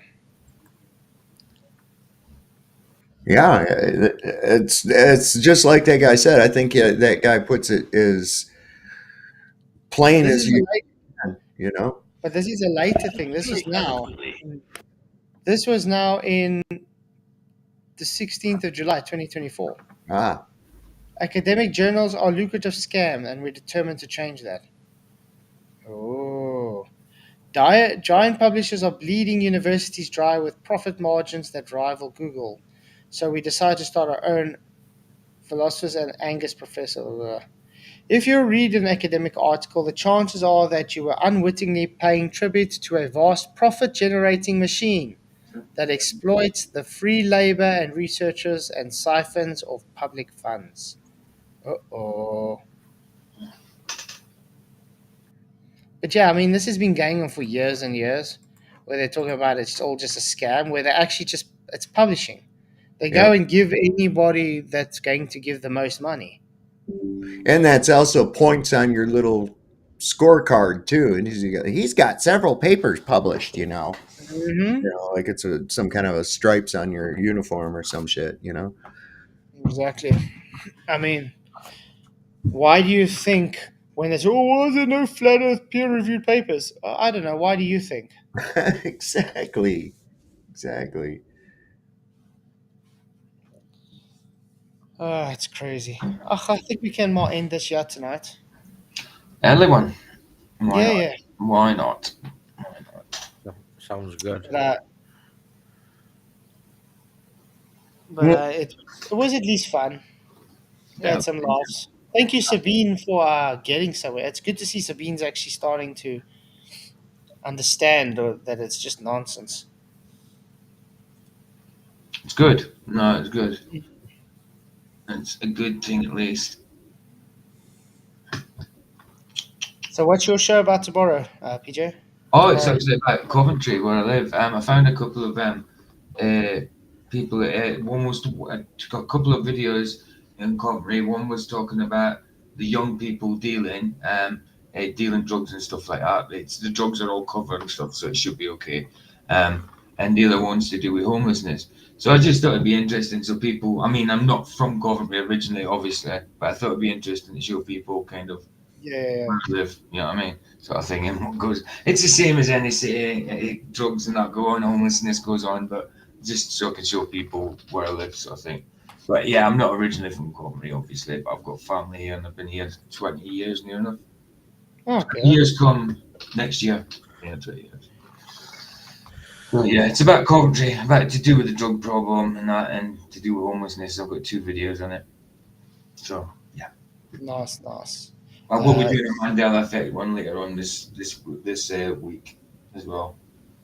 D: Yeah, it's just like that guy said. I think that guy puts it as plain
B: This
D: as
B: is
D: you
B: a late,
D: can, you know?
B: but this is a later thing. This was now. This was now in the 16th of July, 2024.
D: Ah,
B: Academic journals are lucrative scam, and we're determined to change that. Oh. Giant publishers are bleeding universities dry with profit margins that rival Google. So we decided to start our own philosophers and Angus professor. If you read an academic article, the chances are that you were unwittingly paying tribute to a vast profit generating machine that exploits the free labor and researchers and siphons of public funds. Uh-oh. But yeah, I mean, this has been going on for years and years, where they're talking about it's all just a scam, where they actually just, it's publishing. They
D: yeah.
B: go and give anybody that's going to give the most money.
D: And that's also points on your little scorecard too. And he's got several papers published,
B: Mm-hmm.
D: like it's some kind of a stripes on your uniform or some shit,
B: Exactly. I mean, why do you think when there's, oh, why is there no flat earth peer reviewed papers? I don't know. Why do you think?
D: Exactly. Exactly.
B: Oh, it's crazy. I think we can more end this year tonight.
I: Early one. Why
B: Yeah,
I: not?
B: yeah.
I: Why not?
G: Sounds good.
B: But it was at least fun. We
I: Yeah.
B: had some laughs. Thank you, Sabine, for getting somewhere. It's good to see Sabine's actually starting to understand that it's just nonsense.
I: It's good. No, it's good. It's a good thing at least.
B: So, what's your show about tomorrow, PJ?
I: Oh, it's
B: Tomorrow.
I: actually about Coventry where I live. I found a couple of people. One was took a couple of videos in Coventry. One was talking about the young people dealing drugs and stuff like that. The drugs are all covered and stuff, so it should be okay. And the other one's to do with homelessness. So I just thought it'd be interesting. So people, I mean, I'm not from Coventry originally, obviously, but I thought it'd be interesting to show people kind of
B: Yeah.
I: where I live. You know what I mean? Sort of thing. And what goes. It's the same as any city. Drugs and that go on, homelessness goes on, but just so I can show people where I live, sort of thing. But yeah, I'm not originally from Coventry, obviously, but I've got family here and I've been here 20 years near enough.
B: Okay.
I: Years come next year. Yeah, 20 years. But yeah, it's about Coventry, about to do with the drug problem and that, and to do with homelessness. I've got 2 videos on it. So yeah.
B: Nice.
I: I will be doing a Mandela Effect one later on this week as well.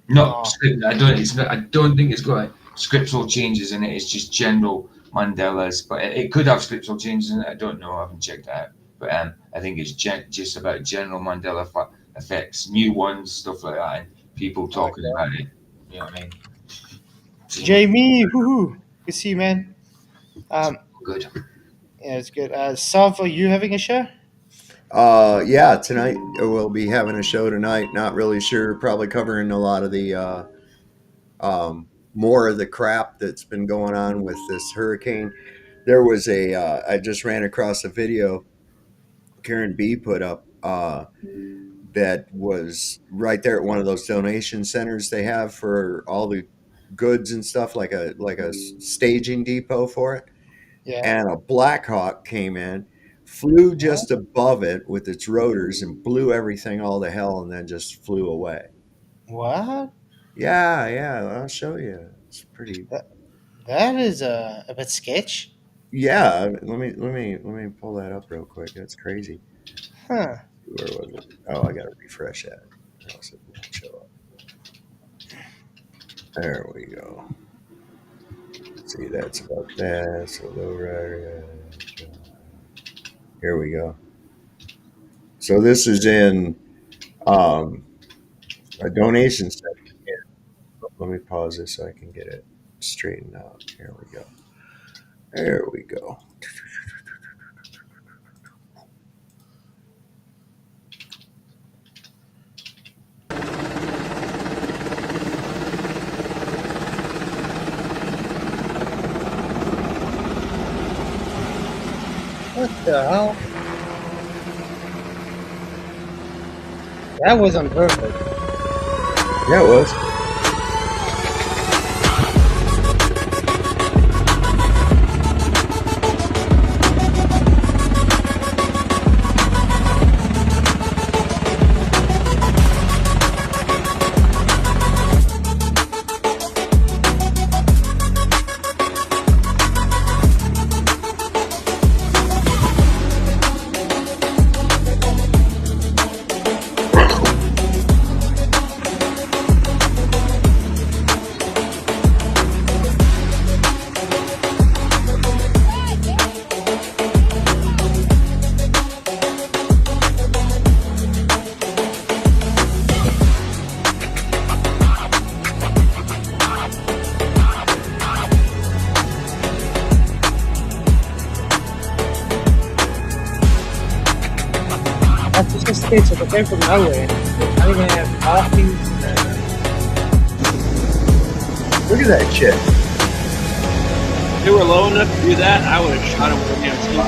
I: Not script. I don't think it's got scriptural changes in it. It's just general Mandelas, but it could have scriptural changes in it. I don't know. I haven't checked that out. But I think it's just about general Mandela effects, new ones, stuff like that, and people talking about it. You know what I mean?
B: Jamie, woohoo! Good to see you, man.
I: Good.
B: Yeah, it's good. Sav, are you having a show?
D: Yeah, tonight we'll be having a show tonight. Not really sure. Probably covering a lot of the more of the crap that's been going on with this hurricane. There was I just ran across a video Karen B put up that was right there at one of those donation centers they have for all the goods and stuff, like a staging depot for it.
B: Yeah.
D: And a Black Hawk came in, flew just above it with its rotors and blew everything all to hell, and then just flew away.
B: What?
D: Yeah, I'll show you. It's pretty.
B: That is a bit sketch.
D: Yeah, let me pull that up real quick. That's crazy.
B: Huh.
D: Where was it? Oh, I gotta refresh that. Or else it won't show up. There we go. See, that's about that. So here we go. So this is in a donation section here. Let me pause this so I can get it straightened out. Here we go. There we go.
B: What the hell? That was on purpose.
D: Yeah, it was.
B: That's just states that came from nowhere. Not even have parking.
D: Look at that shit.
F: If they were low enough to do that, I would have shot him with a damn scoop.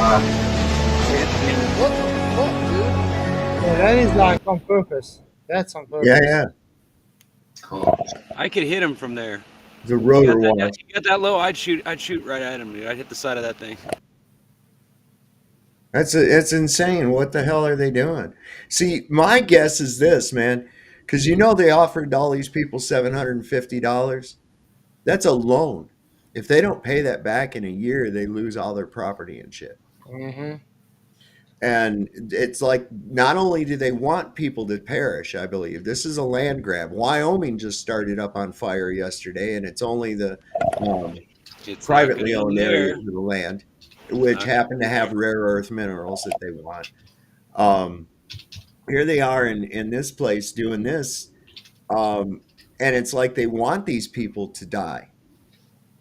H: What the fuck, dude?
B: Yeah, that is like on purpose. That's on purpose.
D: Yeah, yeah.
F: I could hit him from there.
D: The rotor
F: You
D: wash.
F: got that low, I'd shoot right at him, dude. I'd hit the side of that thing.
D: It's insane. What the hell are they doing? See, my guess is this, man, because you know they offered all these people $750. That's a loan. If they don't pay that back in a year, they lose all their property and shit.
B: Mm-hmm.
D: And it's like not only do they want people to perish, I believe this is a land grab. Wyoming just started up on fire yesterday, and it's only the
F: It's
D: privately
F: not gonna
D: owned
F: end there.
D: areas of the land, which happen to have rare earth minerals that they want. Here they are in this place doing this, and it's like they want these people to die.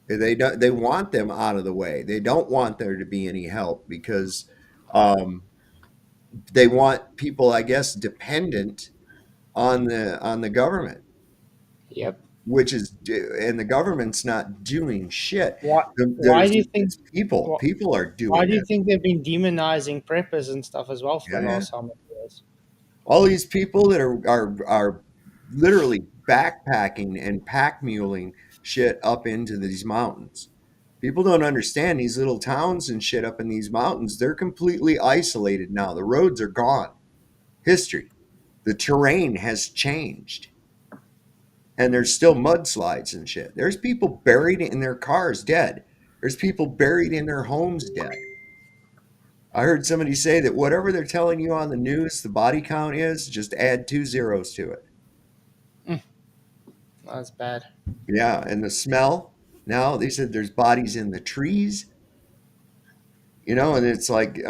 D: They want them out of the way. They don't want there to be any help because they want people, I guess, dependent on the government.
B: Yep.
D: Which is, and the government's not doing shit.
B: Why do you think
D: people are doing?
B: Why do you
D: it.
B: think they've been demonizing preppers and stuff as well for the
D: Yeah,
B: last how many years?
D: All these people that are literally backpacking and pack muling shit up into these mountains. People don't understand these little towns and shit up in these mountains. They're completely isolated now. The roads are gone. History. The terrain has changed. And there's still mudslides and shit. There's people buried in their cars dead. There's people buried in their homes dead. I heard somebody say that whatever they're telling you on the news, the body count is, just add 2 zeros to it.
B: That's bad.
D: Yeah, and the smell. Now they said there's bodies in the trees. And it's like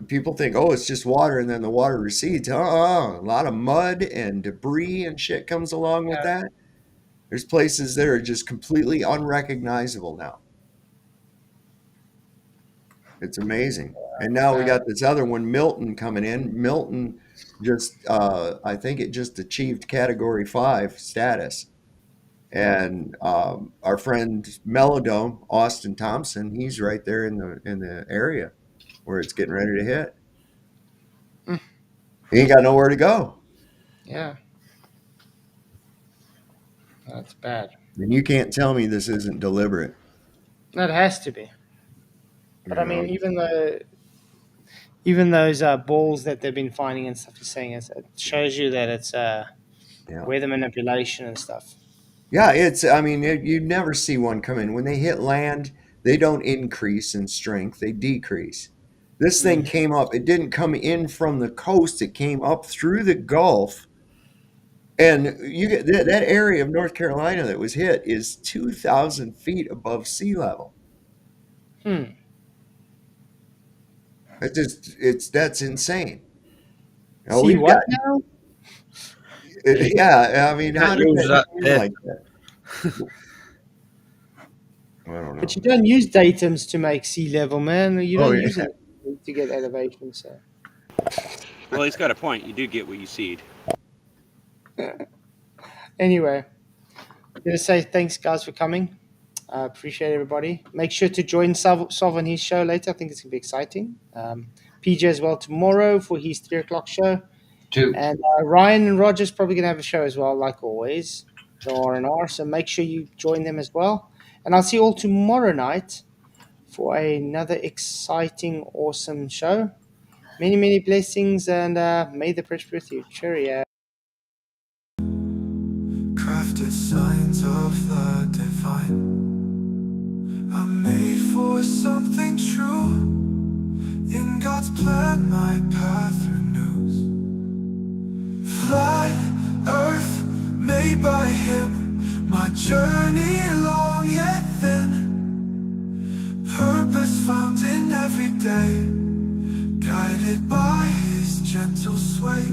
D: people think, oh, it's just water, and then the water recedes. A lot of mud and debris and shit comes along with that. There's places that are just completely unrecognizable now. It's amazing. And now we got this other one, Milton, coming in. Milton just, I think it just achieved Category 5 status. And our friend Melodome, Austin Thompson, he's right there in the area where it's getting ready to hit. He ain't got nowhere to go.
B: Yeah. That's bad.
D: And you can't tell me this isn't deliberate.
B: That has to be. But I mean, even those balls that they've been finding and stuff, you're saying it shows you that it's weather manipulation and stuff.
D: Yeah, you never see one come in. When they hit land, they don't increase in strength, they decrease. This thing came up, it didn't come in from the coast, it came up through the Gulf. And you get that area of North Carolina that was hit is 2,000 feet above sea level. That's insane. Now,
B: See what now?
D: Yeah, I mean, how does that like that? I don't know.
B: But you don't use datums to make sea level, man. You don't use it to get elevation. So.
F: Well, he's got a point. You do get what you seed.
B: Anyway, I'm going to say thanks, guys, for coming. I appreciate everybody. Make sure to join Sov on his show later. I think it's going to be exciting. PJ as well tomorrow for his 3 o'clock show.
I: Two.
B: And Ryan and Roger's probably going to have a show as well, like always, the R&R. So make sure you join them as well. And I'll see you all tomorrow night for another exciting, awesome show. Many, many blessings, and may the press be with you. Cheerio.
A: Crafted signs of the divine. I'm made for something true. In God's plan, my path renews. Flat earth made by Him. My journey long yet thin. Purpose found in every day. Guided by His gentle sway.